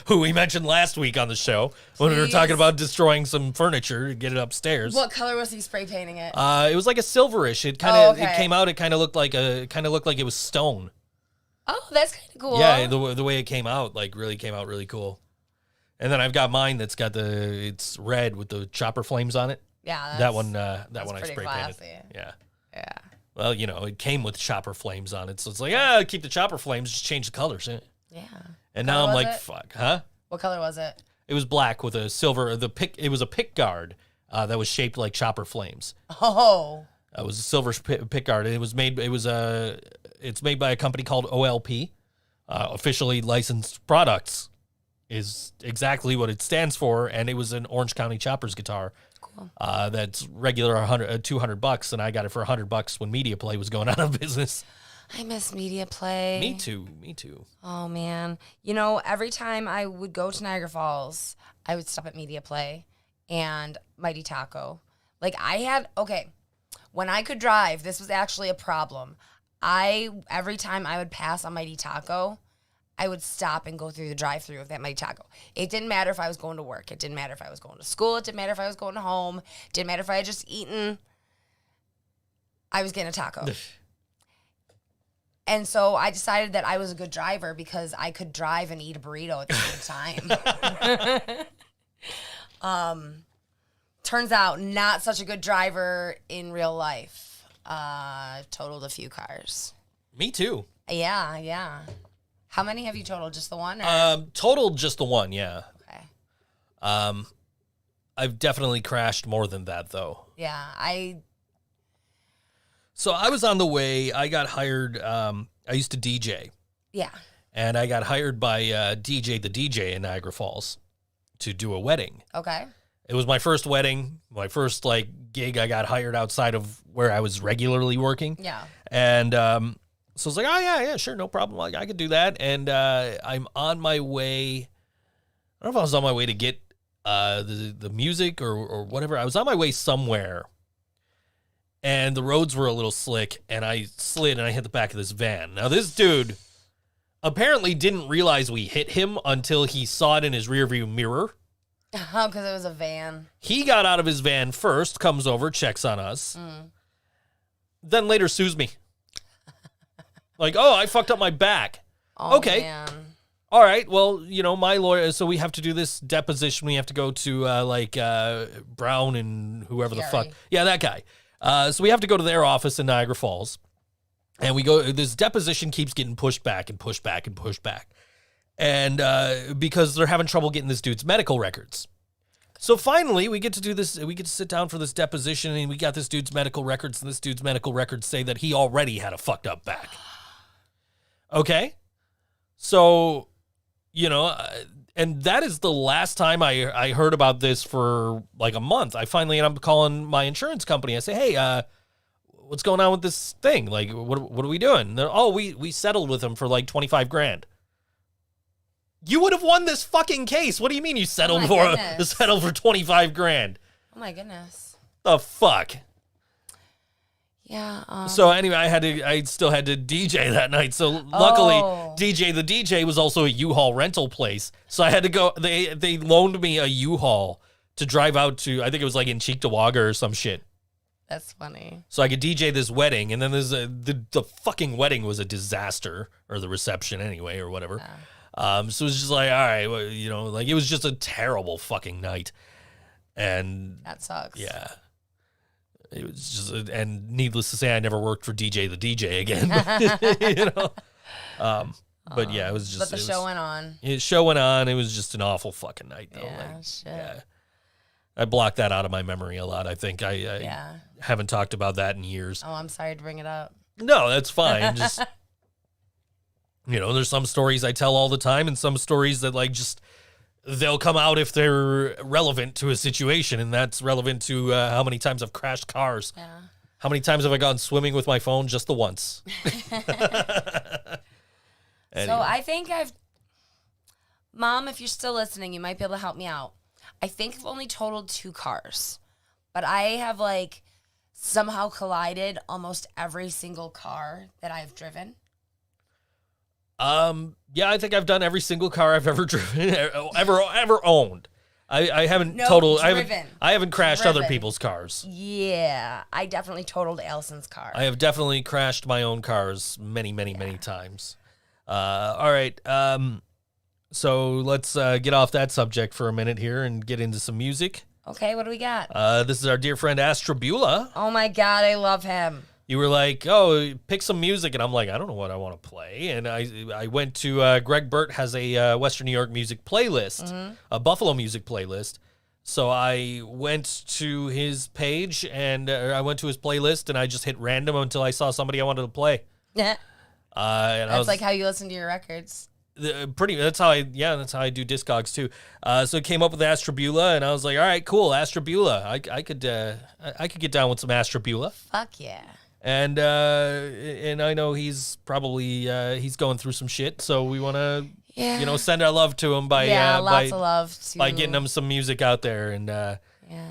who we mentioned last week on the show when we were talking about destroying some furniture to get it upstairs. What color was he spray painting it? It was like a silverish. It came out. It kind of looked like it was stone. Oh, that's kind of cool. Yeah, the way it came out, really came out really cool. And then I've got mine that's got it's red with the chopper flames on it. Yeah, that one I spray classy. painted. Yeah. Yeah. Well, it came with chopper flames on it, so it's like, keep the chopper flames, just change the colors. Yeah. And now I'm like, fuck, huh? What color was it? It was black with a silver. It was a pick guard that was shaped like chopper flames. Oh. It was a silver pick guard. And it's made by a company called OLP, officially licensed products. Is exactly what it stands for, and it was an Orange County Choppers guitar. Cool. That's regular $200, and I got it for $100 when Media Play was going out of business. I miss Media Play. Me too. Oh man, every time I would go to Niagara Falls, I would stop at Media Play and Mighty Taco. When I could drive, this was actually a problem. Every time I would pass on Mighty Taco, I would stop and go through the drive-thru of that Mighty Taco. It didn't matter if I was going to work. It didn't matter if I was going to school. It didn't matter if I was going to home. It didn't matter if I had just eaten. I was getting a taco. And so I decided that I was a good driver because I could drive and eat a burrito at the same time. Turns out, not such a good driver in real life. Totaled a few cars. Me too. Yeah. How many have you totaled? Just the one? Totaled just the one, yeah. Okay. I've definitely crashed more than that, though. Yeah, So I was on the way. I got hired. I used to DJ. Yeah. And I got hired by DJ the DJ in Niagara Falls to do a wedding. Okay. It was my first wedding, my first gig. I got hired outside of where I was regularly working. Yeah. And so I was like, oh, yeah, sure, no problem. I could do that. And I'm on my way. I don't know if I was on my way to get the music or whatever. I was on my way somewhere. And the roads were a little slick. And I slid and I hit the back of this van. Now, this dude apparently didn't realize we hit him until he saw it in his rearview mirror. Oh, because it was a van. He got out of his van first, comes over, checks on us. Then later sues me. I fucked up my back. Oh, okay. Man. All right. Well, my lawyer, so we have to do this deposition. We have to go to Brown and whoever the fuck. Yeah, that guy. So we have to go to their office in Niagara Falls. And we go, this deposition keeps getting pushed back and pushed back and pushed back. And because they're having trouble getting this dude's medical records. So finally, we get to do this. We get to sit down for this deposition, and we got this dude's medical records, and this dude's medical records say that he already had a fucked up back. Okay? So, and that is the last time I heard about this for like a month. I finally end up calling my insurance company. I say, hey, what's going on with this thing? Like, what are we doing? We settled with him for like $25,000. You would have won this fucking case. What do you mean you settled for $25,000? Oh my goodness. The fuck? Yeah. So anyway, I still had to DJ that night. So luckily, DJ the DJ was also a U-Haul rental place. So I had to go. They loaned me a U-Haul to drive out to. I think it was like in Cheektowaga or some shit. That's funny. So I could DJ this wedding, and then there's the fucking wedding was a disaster, or the reception anyway, or whatever. Yeah. So it was just like, all right, well, like it was just a terrible fucking night. And that sucks. Yeah. It was just, and needless to say, I never worked for DJ the DJ again. But yeah, it was just. But the show went on. Show went on. It was just an awful fucking night, though. Yeah, shit. Yeah. I blocked that out of my memory a lot. I think I haven't talked about that in years. Oh, I'm sorry to bring it up. No, that's fine. Just. There's some stories I tell all the time and some stories that they'll come out if they're relevant to a situation, and that's relevant to how many times I've crashed cars. Yeah. How many times have I gone swimming with my phone? Just the once. Anyway. So I think Mom, if you're still listening, you might be able to help me out. I think I've only totaled 2 cars, but I have somehow collided almost every single car that I've driven. Yeah, I think I've done every single car I've ever driven, ever owned. I haven't I haven't crashed other people's cars. Yeah, I definitely totaled Allison's car. I have definitely crashed my own cars many times. All right. So let's get off that subject for a minute here and get into some music. Okay, what do we got? This is our dear friend Astrabula. Oh my God, I love him. You were like, oh, pick some music. And I'm like, I don't know what I want to play. And I went to, Greg Burt has a Western New York music playlist, a Buffalo music playlist. So I went to his page and I went to his playlist and I just hit random until I saw somebody I wanted to play. Yeah. And that's like how you listen to your records. That's how I do Discogs too. So it came up with Astrabula and I was like, all right, cool. Astrabula. I could get down with some Astrabula. Fuck yeah. And I know he's probably he's going through some shit, so we want to send our love to him by lots of love by getting him some music out there. And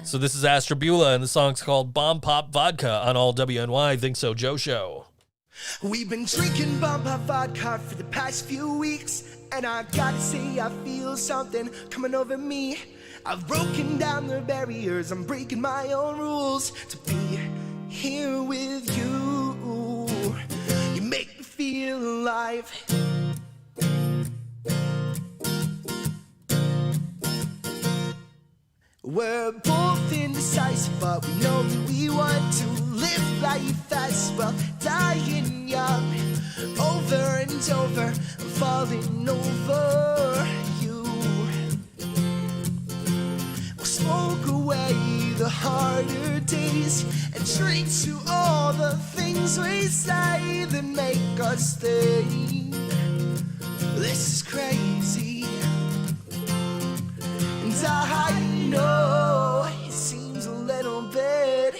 so this is Astrabula, and the song's called Bomb Pop Vodka on all WNY ThinkSoJoE show. We've been drinking Bomb Pop Vodka for the past few weeks, and I gotta say I feel something coming over me. I've broken down the barriers, I'm breaking my own rules to be here with you. You make me feel alive. We're both indecisive, but we know that we want to live life as well. Dying young, over and over, falling over you. We'll smoke away the harder days and drink to all the things we say that make us think this is crazy. And I know it seems a little bit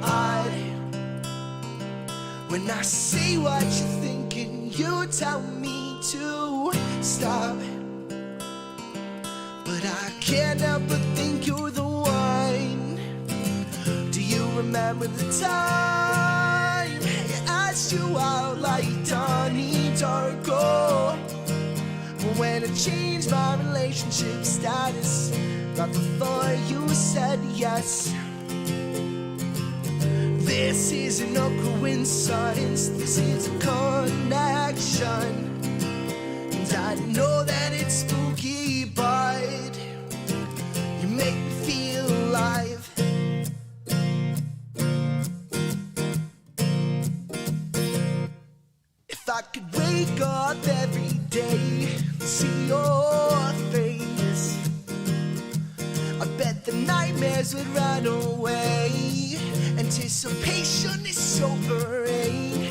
odd when I say what you're thinking. You tell me to stop, but I can't help but think you're the one. Do you remember the time I asked you out like Donnie Darko? When I changed my relationship status right before you said yes. This isn't a coincidence, this is a connection. And I know that it's spooky, but you make me feel alive. see your face. I bet the nightmares would run away. Anticipation is sobering.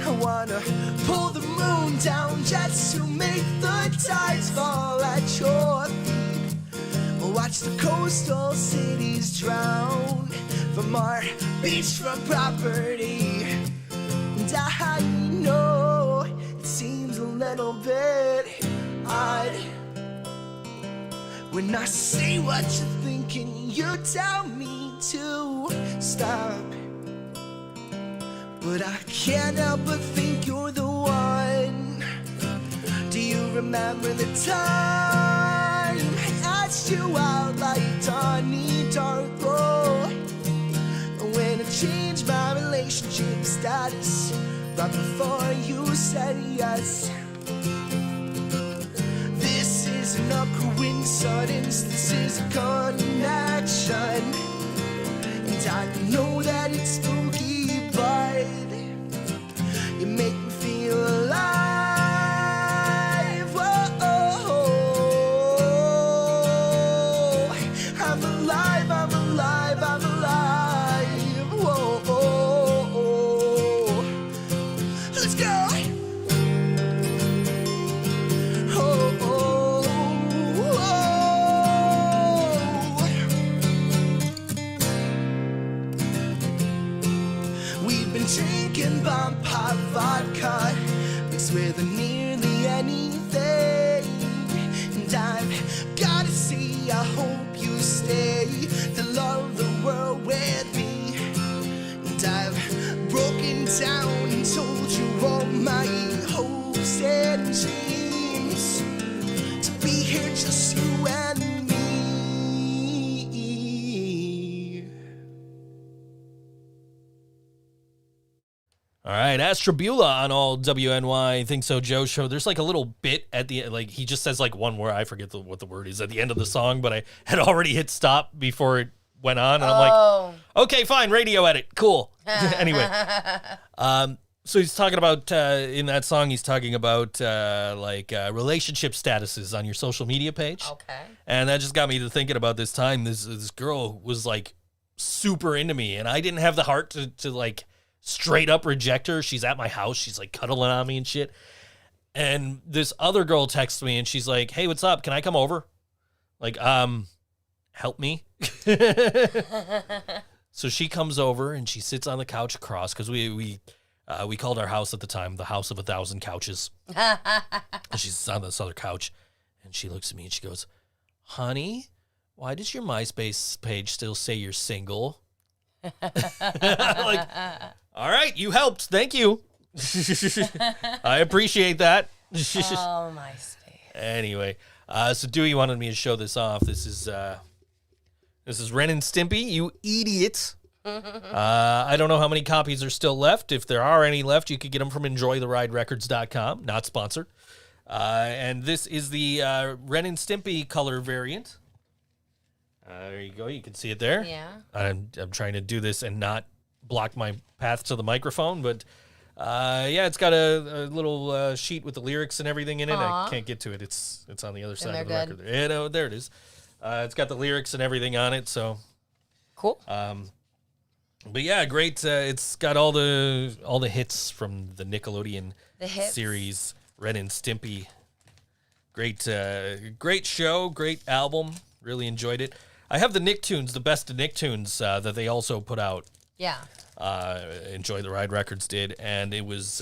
I wanna pull the moon down just to make the tides fall at your feet. Watch the coastal cities drown from our beachfront property. And I know it seems a little bit odd when I say what you're thinking. You tell me to stop, but I can't help but think you're the one. Do you remember the time I asked you out like Donnie Darko? When I changed my relationship status right before you said yes. This isn't a coincidence, this is a connection. And I know that it's spooky, but you make me feel alive. I'm alive, I'm alive, I'm alive. Whoa. Let's go. We've been drinking bomb pot vodka mixed with nearly anything. And I've gotta see, I hope you stay to love the world with me. And I've broken down and told you all my hopes and dreams to be here just you and me. All right, Astrabula on all WNY Think So Joe show. There's like a little bit at the end, like he just says like one word. I forget what the word is at the end of the song, but I had already hit stop before it went on, and I'm like, okay, fine, radio edit, cool. Anyway, so he's talking about in that song, he's talking about relationship statuses on your social media page. Okay. And that just got me to thinking about this time. This girl was like super into me, and I didn't have the heart to like straight up reject her. She's at my house. She's like cuddling on me and shit. And this other girl texts me and she's like, hey, what's up? Can I come over? Like, help me. So she comes over and she sits on the couch across, because we called our house at the time the House of 1,000 Couches. And she's on this other couch and she looks at me and she goes, honey, why does your MySpace page still say you're single? Like, all right, you helped. Thank you. I appreciate that. Oh, my space. Anyway, so Dewey wanted me to show this off. This is Ren and Stimpy, you idiot. I don't know how many copies are still left. If there are any left, you could get them from enjoytheriderecords.com. Not sponsored. And this is the Ren and Stimpy color variant. There you go. You can see it there. Yeah. I'm trying to do this and not block my path to the microphone, but yeah, it's got a little sheet with the lyrics and everything in it. Aww. I can't get to it. It's on the other side of the they're record. Yeah, no, there it is. It's got the lyrics and everything on it. So Cool. but yeah, great. It's got all the hits from the Nickelodeon series, Ren and Stimpy. Great, great show, great album. Really enjoyed it. I have the Nicktoons, the best of Nicktoons that they also put out. Yeah. Enjoy the Ride Records did, and it was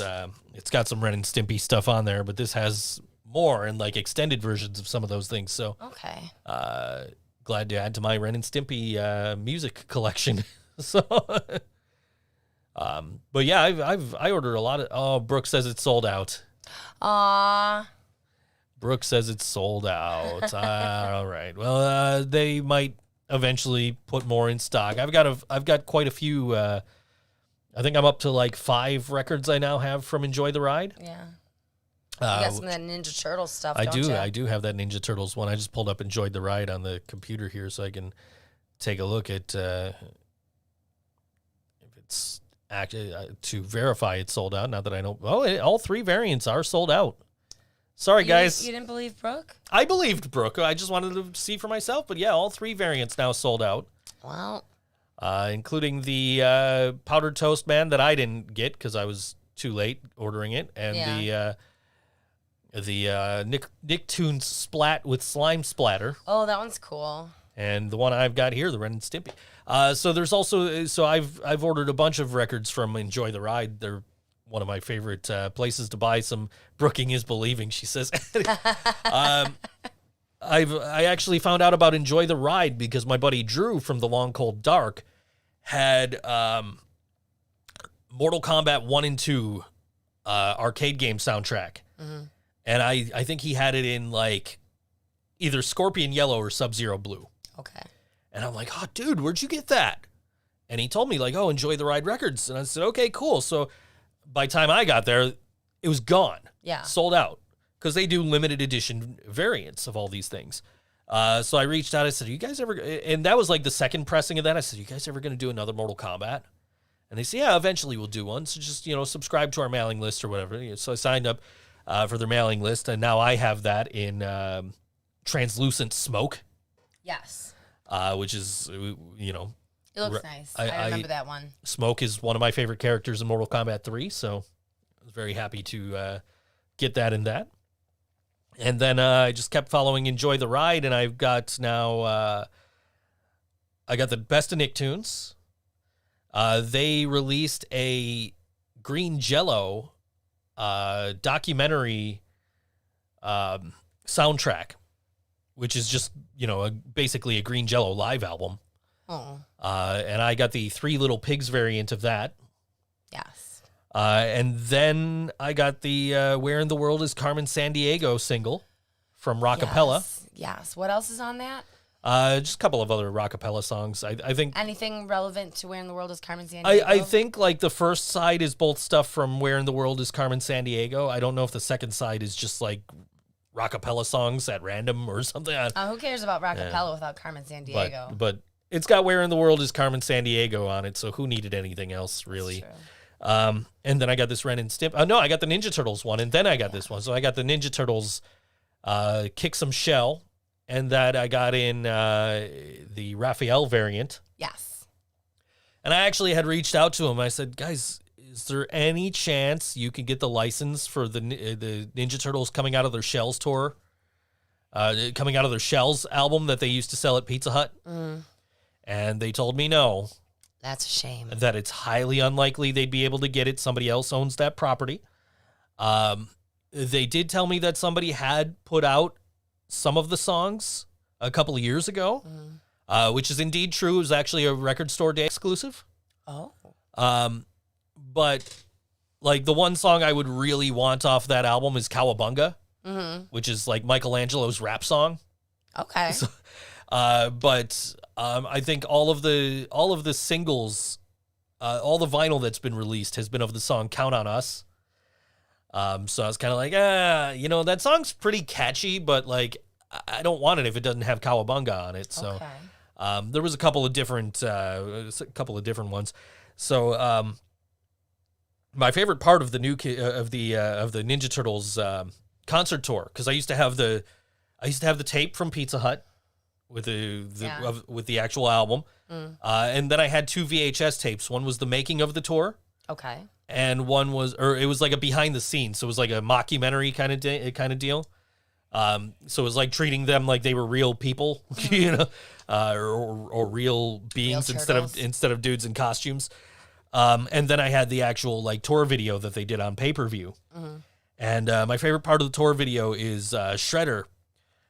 it's got some Ren and Stimpy stuff on there, but this has more and like extended versions of some of those things. So Okay. Glad to add to my Ren and Stimpy music collection. So, but yeah, I ordered a lot of. Oh, Brooke says it's sold out. Brooke says it's sold out. All right. Well, they might eventually put more in stock. I've got quite a few. I think I'm up to like 5 records I now have from Enjoy the Ride. Yeah. You got some of that Ninja Turtles stuff, don't you? I do have that Ninja Turtles one. I just pulled up Enjoyed the Ride on the computer here so I can take a look at if it's actually to verify it's sold out. Not that I know. Oh, all 3 variants are sold out. Sorry, guys. You didn't believe Brooke? I believed Brooke. I just wanted to see for myself. But yeah, all 3 variants now sold out. Well, including the powdered toast man that I didn't get because I was too late ordering it, and the Nicktoons Splat with slime splatter. oh, that one's cool. And the one I've got here, the Ren and Stimpy. So there's also I've ordered a bunch of records from Enjoy the Ride. They're one of my favorite places to buy some. Brooking is believing, she says. I actually found out about Enjoy the Ride because my buddy Drew from The Long Cold Dark had Mortal Kombat 1 and 2 arcade game soundtrack. Mm-hmm. And I think he had it in like either Scorpion Yellow or Sub-Zero Blue. Okay. And I'm like, oh, dude, where'd you get that? And he told me, like, oh, Enjoy the Ride Records. And I said, okay, cool. So by the time I got there, it was gone. Yeah. Sold out. Because they do limited edition variants of all these things. So I reached out. I said, you guys ever... And that was like the second pressing of that. I said, you guys ever going to do another Mortal Kombat? And they said, yeah, eventually we'll do one. So just, subscribe to our mailing list or whatever. So I signed up for their mailing list. And now I have that in Translucent Smoke. Yes. Which is, It looks nice. I remember that one. Smoke is one of my favorite characters in Mortal Kombat 3, so I was very happy to get that in that. And then I just kept following Enjoy the Ride, and I've got now, I got the Best of Nicktoons. They released a Green Jello documentary soundtrack, which is just, basically a Green Jello live album. Oh. And I got the 3 Little Pigs variant of that. Yes. And then I got the Where in the World is Carmen Sandiego single from Rockapella. Yes. What else is on that? Just a couple of other Rockapella songs. I think anything relevant to Where in the World is Carmen Sandiego? I think like the first side is both stuff from Where in the World is Carmen Sandiego. I don't know if the second side is just like Rockapella songs at random or something. Who cares about Rockapella without Carmen Sandiego? But it's got Where in the World is Carmen Sandiego on it, so who needed anything else, really? And then I got this Ren and Stimpy. No, I got the Ninja Turtles one, and then I got this one. So I got the Ninja Turtles Kick Some Shell, and that I got in the Raphael variant. Yes. And I actually had reached out to him. I said, guys, is there any chance you can get the license for the Ninja Turtles Coming Out of Their Shells tour? Coming Out of Their Shells album that they used to sell at Pizza Hut? Mm. And they told me no. That's a shame. That it's highly unlikely they'd be able to get it. Somebody else owns that property. They did tell me that somebody had put out some of the songs a couple of years ago, which is indeed true. It was actually a Record Store Day exclusive. Oh. But like the one song I would really want off that album is Cowabunga, which is like Michelangelo's rap song. Okay. So, but I think all of the singles, all the vinyl that's been released has been of the song "Count on Us." So I was kind of like, that song's pretty catchy, but like I don't want it if it doesn't have Cowabunga on it. So there was a couple of different ones. So my favorite part of the new of the Ninja Turtles concert tour, because I used to have the tape from Pizza Hut with the actual album, and then I had 2 VHS tapes. One was the making of the tour, okay, and one was, or it was like a behind the scenes, so it was like a mockumentary kind of deal. So it was like treating them like they were real people, or real beings instead of dudes in costumes. And then I had the actual like tour video that they did on pay-per-view. And my favorite part of the tour video is Shredder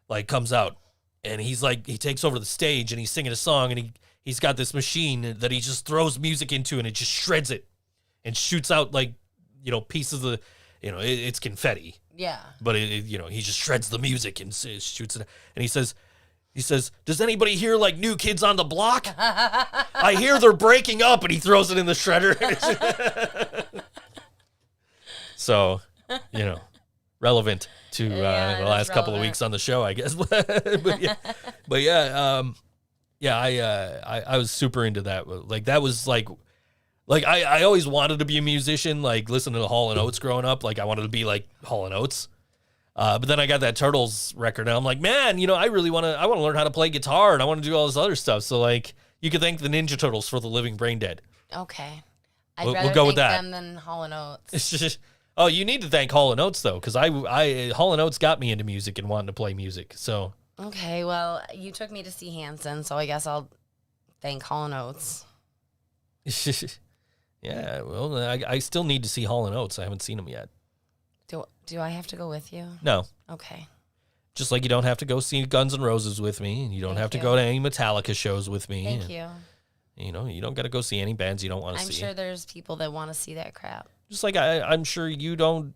like comes out and he's like, he takes over the stage and he's singing a song and he's got this machine that he just throws music into and it just shreds it and shoots out like, pieces of the, it's confetti. Yeah. But he just shreds the music and shoots it. And he says, does anybody hear like New Kids on the Block? I hear they're breaking up, and he throws it in the shredder. So, relevant to the last couple of weeks on the show, I guess. I was super into that. Like that was like I always wanted to be a musician, like listen to the Hall & Oates growing up. Like I wanted to be like Hall & Oates. But then I got that Turtles record, and I'm like, man, I really want to learn how to play guitar, and I want to do all this other stuff. So, like, you could thank the Ninja Turtles for the Living Brain Dead. Okay. I'd We'll rather go with thank that. them than Hall & Oates. Oh, you need to thank Hall & Oates, though, because Hall & Oates got me into music and wanting to play music, so. Okay, well, you took me to see Hanson, so I guess I'll thank Hall & Oates. Yeah, well, I still need to see Hall & Oates. I haven't seen them yet. Do I have to go with you? No. Okay. Just like you don't have to go see Guns N' Roses with me, and you don't have to go to any Metallica shows with me. Thank you. You don't got to go see any bands you don't want to see. I'm sure there's people that want to see that crap. Just like I'm sure you don't,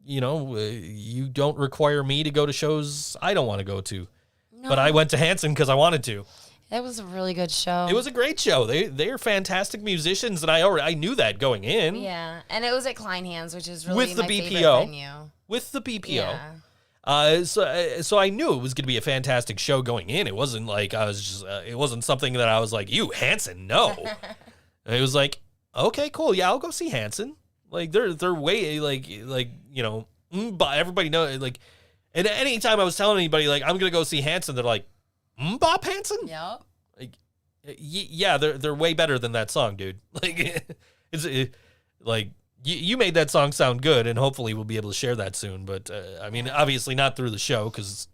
you don't require me to go to shows I don't want to go to. No. But I went to Hanson because I wanted to. That was a really good show. It was a great show. They are fantastic musicians, and I knew that going in. Yeah, and it was at Kleinhans, which is really With the my BPO. favorite venue. With the BPO. Yeah. So I knew it was going to be a fantastic show going in. It wasn't like it wasn't something that I was like, you, Hanson, no. It was like, okay, cool. Yeah, I'll go see Hanson. Like, they're way, everybody knows, like, and any time I was telling anybody, like, I'm going to go see Hanson, they're like, Bob Hanson? Yep. Like, yeah, they're way better than that song, dude. Like, like, you made that song sound good, and hopefully we'll be able to share that soon. But, I mean, obviously not through the show because,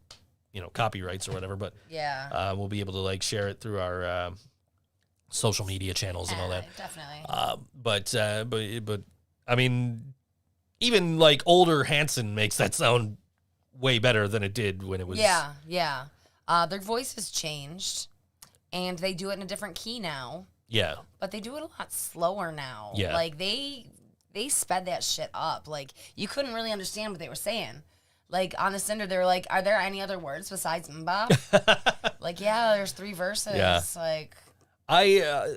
copyrights or whatever. But yeah, we'll be able to, like, share it through our social media channels and all that. Definitely. But I mean, even, like, older Hanson makes that sound way better than it did when it was. Yeah. Their voice has changed, and they do it in a different key now. Yeah. But they do it a lot slower now. Yeah. Like, they sped that shit up. Like, you couldn't really understand what they were saying. Like, on the Cinder, they were like, are there any other words besides Mbop? Like, yeah, there's 3 verses. Yeah. Like,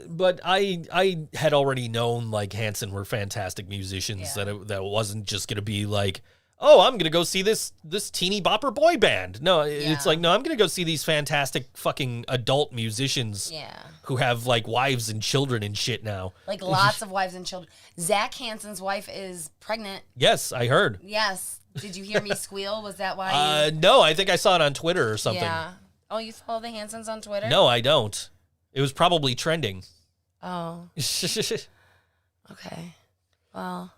But I had already known, like, Hanson were fantastic musicians, that it wasn't just going to be like, oh, I'm going to go see this teeny bopper boy band. No, it's like, no, I'm going to go see these fantastic fucking adult musicians who have, like, wives and children and shit now. Like, lots of wives and children. Zach Hansen's wife is pregnant. Yes, I heard. Yes. Did you hear me squeal? Was that why No, I think I saw it on Twitter or something. Yeah. Oh, you follow the Hansons on Twitter? No, I don't. It was probably trending. Oh. Okay. Well,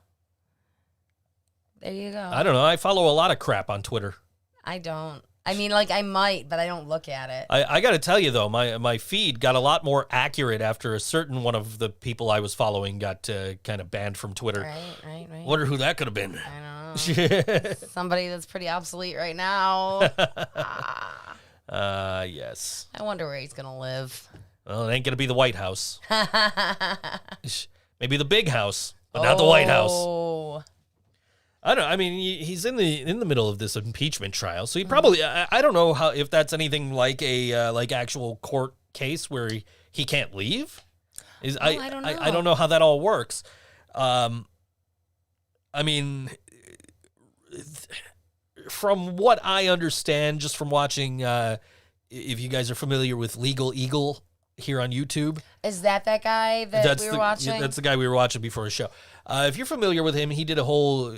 there you go. I don't know. I follow a lot of crap on Twitter. I don't. I mean, like, I might, but I don't look at it. I got to tell you, though, my feed got a lot more accurate after a certain one of the people I was following got kind of banned from Twitter. Right. Wonder who that could have been. I don't know. Somebody that's pretty obsolete right now. Yes. I wonder where he's going to live. Well, it ain't going to be the White House. Maybe the big house, but not the White House. Oh. I don't know. I mean, he's in the middle of this impeachment trial, so he probably. I don't know if that's anything like a actual court case where he can't leave. I don't know. I don't know how that all works. I mean, from what I understand, just from watching, if you guys are familiar with Legal Eagle here on YouTube. Is that guy that we were watching? That's the guy we were watching before the show. If you're familiar with him, he did a whole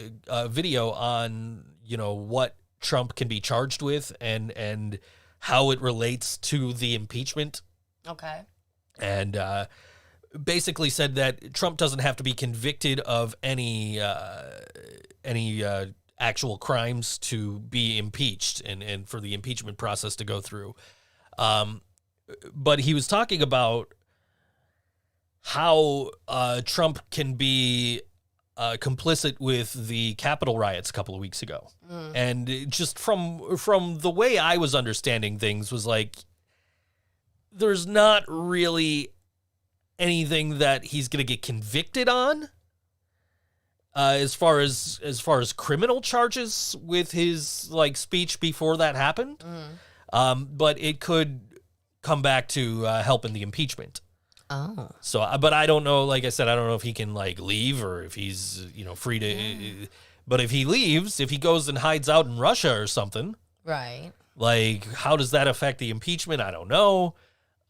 video on, what Trump can be charged with and how it relates to the impeachment. Okay. And basically said that Trump doesn't have to be convicted of any actual crimes to be impeached and for the impeachment process to go through. But he was talking about how Trump can be complicit with the Capitol riots a couple of weeks ago. And it just from the way I was understanding things was like, there's not really anything that he's going to get convicted on as far as criminal charges with his like speech before that happened. But it could come back to help in the impeachment. Oh. So, but I don't know, like I said, I don't know if he can like leave or if he's, free to, but if he leaves, if he goes and hides out in Russia or something, Right. like, how does that affect the impeachment? I don't know.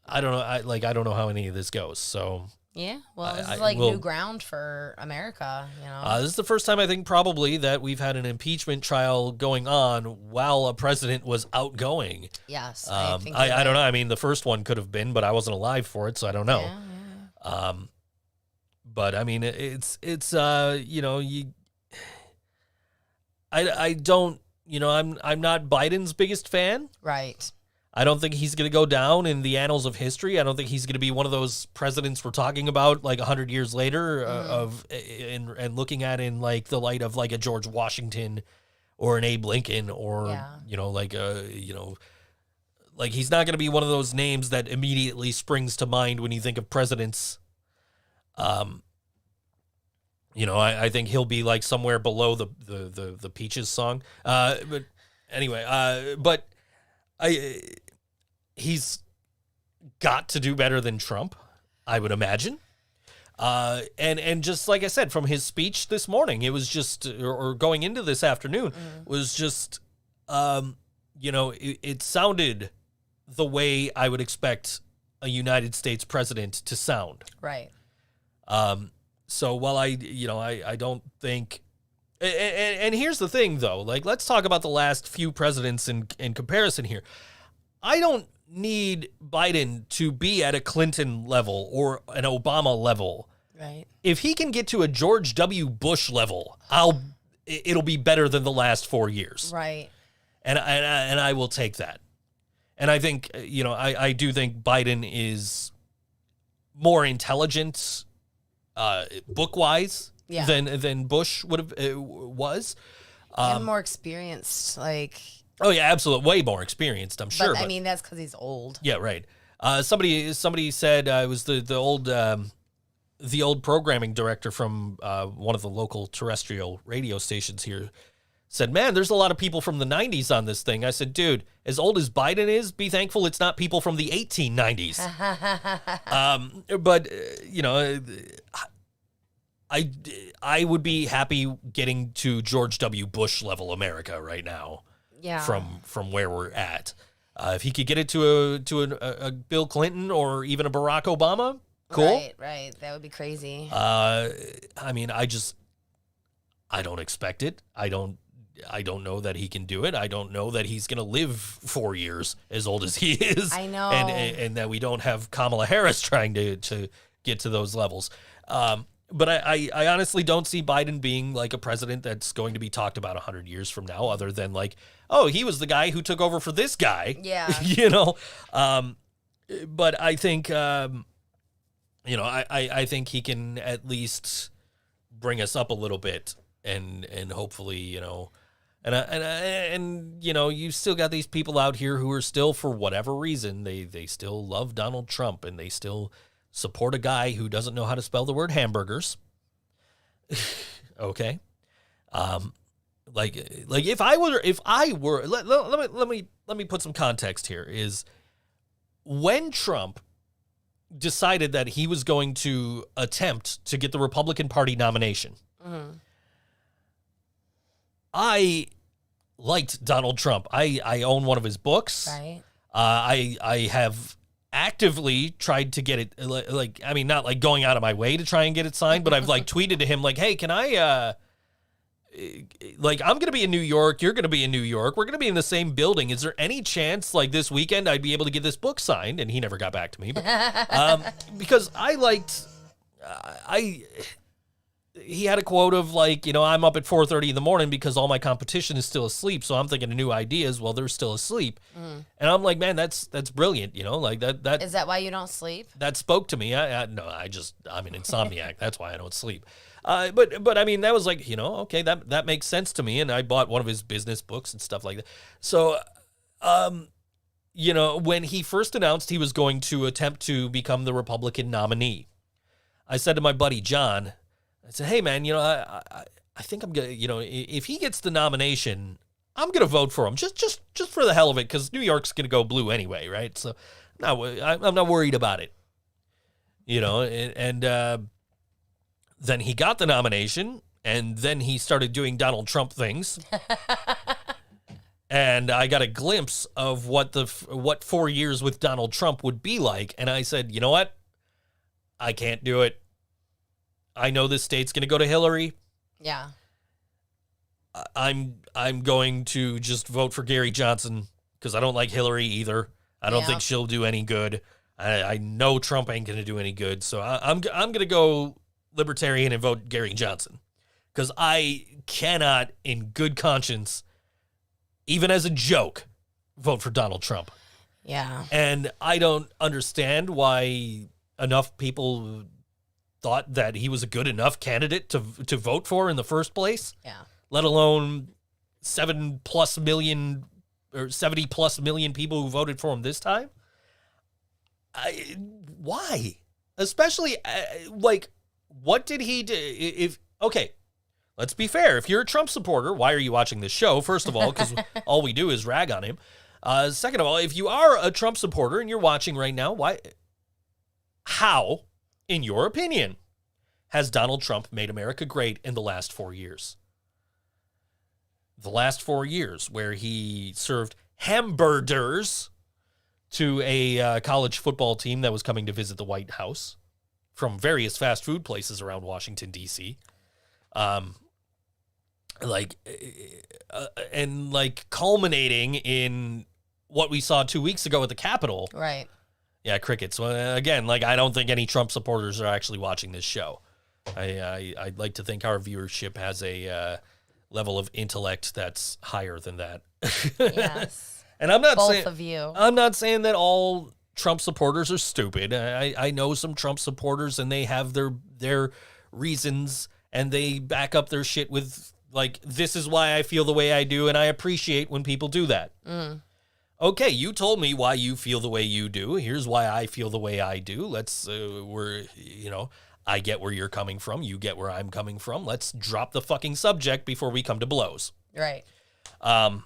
I don't know. I don't know how any of this goes. So Yeah, well, this I- is like well- new ground for America, you know. This is the first time I think probably that we've had an impeachment trial going on while a president was outgoing. Yes, I think don't you're know. right. I mean, the first one could have been, but I wasn't alive for it, so I don't know. Yeah. But I mean, it's you know, I don't, you know, I'm not Biden's biggest fan. Right. I don't think he's going to go down in the annals of history. I don't think he's going to be one of those presidents we're talking about like 100 years later and looking at in like the light of like a George Washington or an Abe Lincoln or, you know, like like he's not going to be one of those names that immediately springs to mind when you think of presidents. You know, I think he'll be like somewhere below the Peaches song. But anyway, but he's got to do better than Trump, I would imagine. And just like I said, from his speech this morning, it was just, or going into this afternoon, was just, you know, it sounded the way I would expect a United States president to sound. Right. So while I don't think, and here's the thing though, like let's talk about the last few presidents in comparison here. I don't need Biden to be at a Clinton level or an Obama level. Right. If he can get to a George W. Bush level, it'll be better than the last 4 years. Right. And I will take that. And I think, you know, I do think Biden is more intelligent, book-wise, than Bush was. And more experienced, like. Oh yeah, absolutely, way more experienced, I'm sure. But I mean, that's because he's old. Yeah, right. Somebody said it was the old programming director from one of the local terrestrial radio stations here. Said, man, there's a lot of people from the 90s on this thing. I said, dude, as old as Biden is, be thankful it's not people from the 1890s. But you know, I would be happy getting to George W. Bush level America right now. Yeah. From where we're at, if he could get it to a Bill Clinton or even a Barack Obama, cool. Right. That would be crazy. I mean, I don't expect it. I don't know that he can do it. I don't know that he's going to live 4 years as old as he is. I know. And that we don't have Kamala Harris trying to get to those levels. But I honestly don't see Biden being like a president that's going to be talked about 100 years from now, other than like, oh, he was the guy who took over for this guy. Yeah. You know? But I think, you know, I think he can at least bring us up a little bit and hopefully, you know, and you know, you still got these people out here who are still, for whatever reason, they still love Donald Trump and they still support a guy who doesn't know how to spell the word hamburgers. Okay. Like if I were, let me put some context here, is when Trump decided that he was going to attempt to get the Republican Party nomination, I liked Donald Trump. I own one of his books. Right. I have actively tried to get it, like, I mean, not like going out of my way to try and get it signed, but I've like tweeted to him like, hey, can I, like, I'm going to be in New York. You're going to be in New York. We're going to be in the same building. Is there any chance like this weekend I'd be able to get this book signed? And he never got back to me, but, because I liked, he had a quote of like, you know, I'm up at 4:30 in the morning because all my competition is still asleep. So I'm thinking of new ideas while they're still asleep. And I'm like, man, that's brilliant. You know, like that. Is that why you don't sleep? That spoke to me. I'm an insomniac. That's why I don't sleep. But I mean, that was like, you know, okay, that makes sense to me. And I bought one of his business books and stuff like that. So, you know, when he first announced he was going to attempt to become the Republican nominee, I said to my buddy, John, I said, hey man, you know, I think I'm going to, you know, if he gets the nomination, I'm going to vote for him just for the hell of it. Cause New York's going to go blue anyway. Right. So I'm not worried about it, you know, and then he got the nomination and then he started doing Donald Trump things. And I got a glimpse of what 4 years with Donald Trump would be like. And I said, you know what? I can't do it. I know this state's going to go to Hillary. Yeah. I'm going to just vote for Gary Johnson because I don't like Hillary either. I don't think she'll do any good. I know Trump ain't going to do any good. So I'm going to go libertarian and vote Gary Johnson because I cannot, in good conscience, even as a joke, vote for Donald Trump. Yeah. And I don't understand why enough people thought that he was a good enough candidate to vote for in the first place. Yeah. Let alone 7+ million or 70+ million people who voted for him this time. Why? Especially, what did he do? Okay, let's be fair. If you're a Trump supporter, why are you watching this show? First of all, because all we do is rag on him. Second of all, if you are a Trump supporter and you're watching right now, how, in your opinion, has Donald Trump made America great in the last 4 years? The last 4 years where he served hamburgers to a college football team that was coming to visit the White House from various fast food places around Washington, D.C. Culminating in what we saw 2 weeks ago at the Capitol. Right. Yeah, crickets. Well, again, I don't think any Trump supporters are actually watching this show. I'd like to think our viewership has a level of intellect that's higher than that. Yes. And I'm not Both saying of you. I'm not saying that all Trump supporters are stupid. I know some Trump supporters and they have their reasons and they back up their shit with this is why I feel the way I do, and I appreciate when people do that. Mm. Okay, you told me why you feel the way you do. Here's why I feel the way I do. I get where you're coming from. You get where I'm coming from. Let's drop the fucking subject before we come to blows. Right. And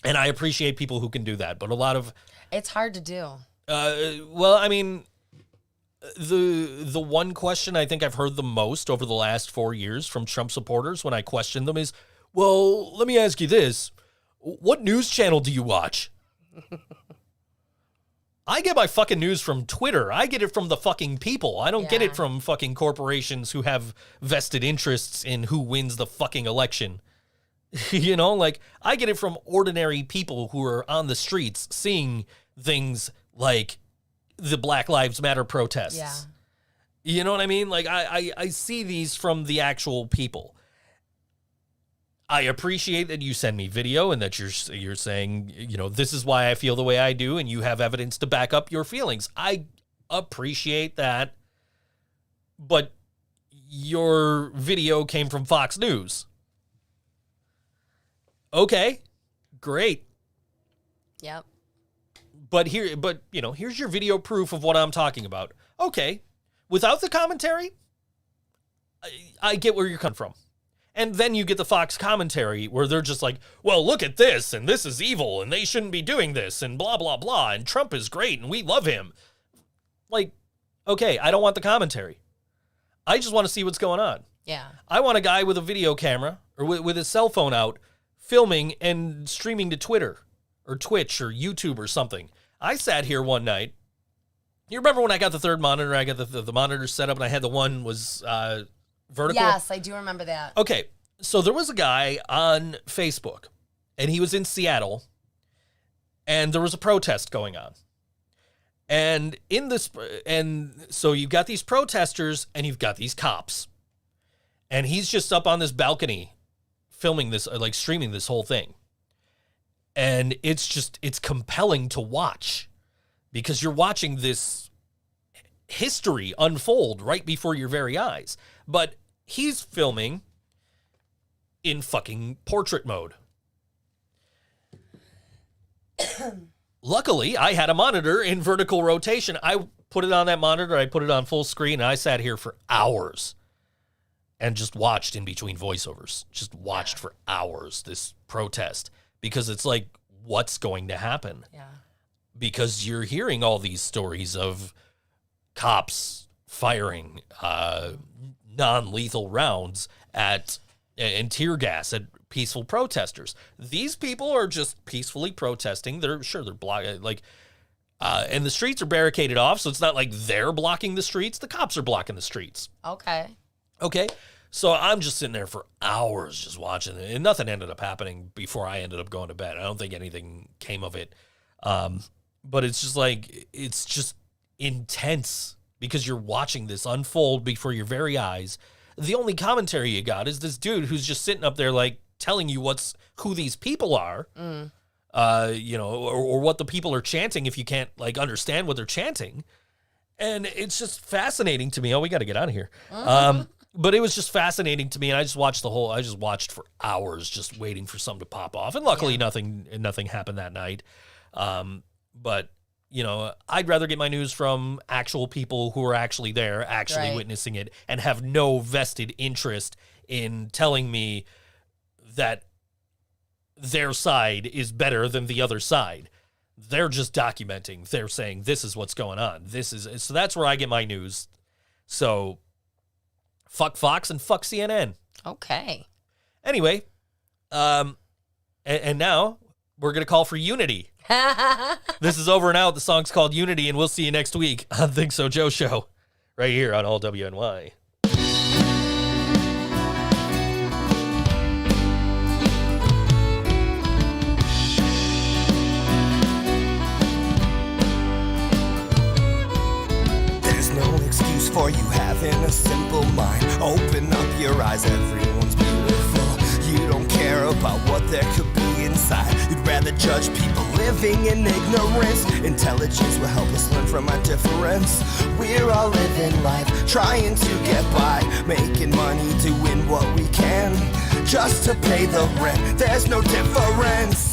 I appreciate people who can do that, but a lot of... It's hard to do. The one question I think I've heard the most over the last 4 years from Trump supporters when I question them is, well, let me ask you this. What news channel do you watch? I get my fucking news from Twitter. I get it from the fucking people. I don't get it from fucking corporations who have vested interests in who wins the fucking election. I get it from ordinary people who are on the streets seeing things like the Black Lives Matter protests. Yeah. You know what I mean? I see these from the actual people. I appreciate that you send me video and that you're saying, this is why I feel the way I do, and you have evidence to back up your feelings. I appreciate that, but your video came from Fox News. Okay, great. Yep. But here's your video proof of what I'm talking about. Okay, without the commentary, I get where you're coming from. And then you get the Fox commentary where they're just like, well, look at this, and this is evil, and they shouldn't be doing this, and blah, blah, blah, and Trump is great, and we love him. Okay, I don't want the commentary. I just want to see what's going on. Yeah. I want a guy with a video camera, or with his cell phone out, filming and streaming to Twitter, or Twitch, or YouTube, or something. I sat here one night. You remember when I got the third monitor? I got the monitor set up, and I had the one was... vertical? Yes, I do remember that. Okay, so there was a guy on Facebook, and he was in Seattle, and there was a protest going on. And so you've got these protesters, and you've got these cops. And he's just up on this balcony filming this, streaming this whole thing. And it's compelling to watch because you're watching this history unfold right before your very eyes. But he's filming in fucking portrait mode. Luckily, I had a monitor in vertical rotation. I put it on that monitor. I put it on full screen. And I sat here for hours and just watched in between voiceovers. Just watched for hours this protest because it's like, what's going to happen? Yeah. Because you're hearing all these stories of cops firing non-lethal rounds and tear gas at peaceful protesters. These people are just peacefully protesting. They're blocking. And the streets are barricaded off, so it's not like they're blocking the streets. The cops are blocking the streets. Okay. Okay. So I'm just sitting there for hours just watching it, and nothing ended up happening before I ended up going to bed. I don't think anything came of it. But it's just like, it's just intense because you're watching this unfold before your very eyes. The only commentary you got is this dude who's just sitting up there like telling you who these people are, or what the people are chanting if you can't like understand what they're chanting. And it's just fascinating to me. Oh, we got to get out of here. But it was just fascinating to me, and I just watched for hours just waiting for something to pop off. And luckily nothing happened that night. But I'd rather get my news from actual people who are actually there, actually witnessing it, and have no vested interest in telling me that their side is better than the other side. They're just documenting. They're saying, this is what's going on. So that's where I get my news. So fuck Fox and fuck CNN. Okay. Anyway, and now we're going to call for unity. This is Over and Out. The song's called Unity, and we'll see you next week on ThinkSoJoE Show, right here on All WNY. There's no excuse for you having a simple mind. Open up your eyes, everyone's beautiful. You don't care about what there could be inside. You'd rather judge people living in ignorance. Intelligence will help us learn from our difference. We're all living life, trying to get by, making money, doing what we can, just to pay the rent. There's no difference.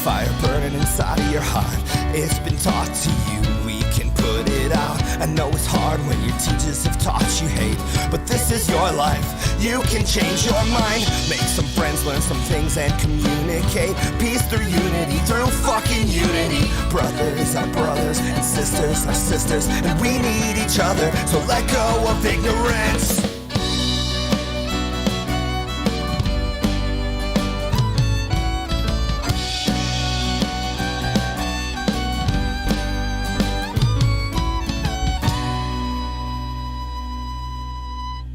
Fire burning inside of your heart. It's been taught to you, we can put it out. I know it's hard when your teachers have taught you hate, but this is your life, you can change your mind. Make some friends, learn some things, and communicate. Peace through unity, through fucking unity. Brothers are brothers, and sisters are sisters, and we need each other, so let go of ignorance.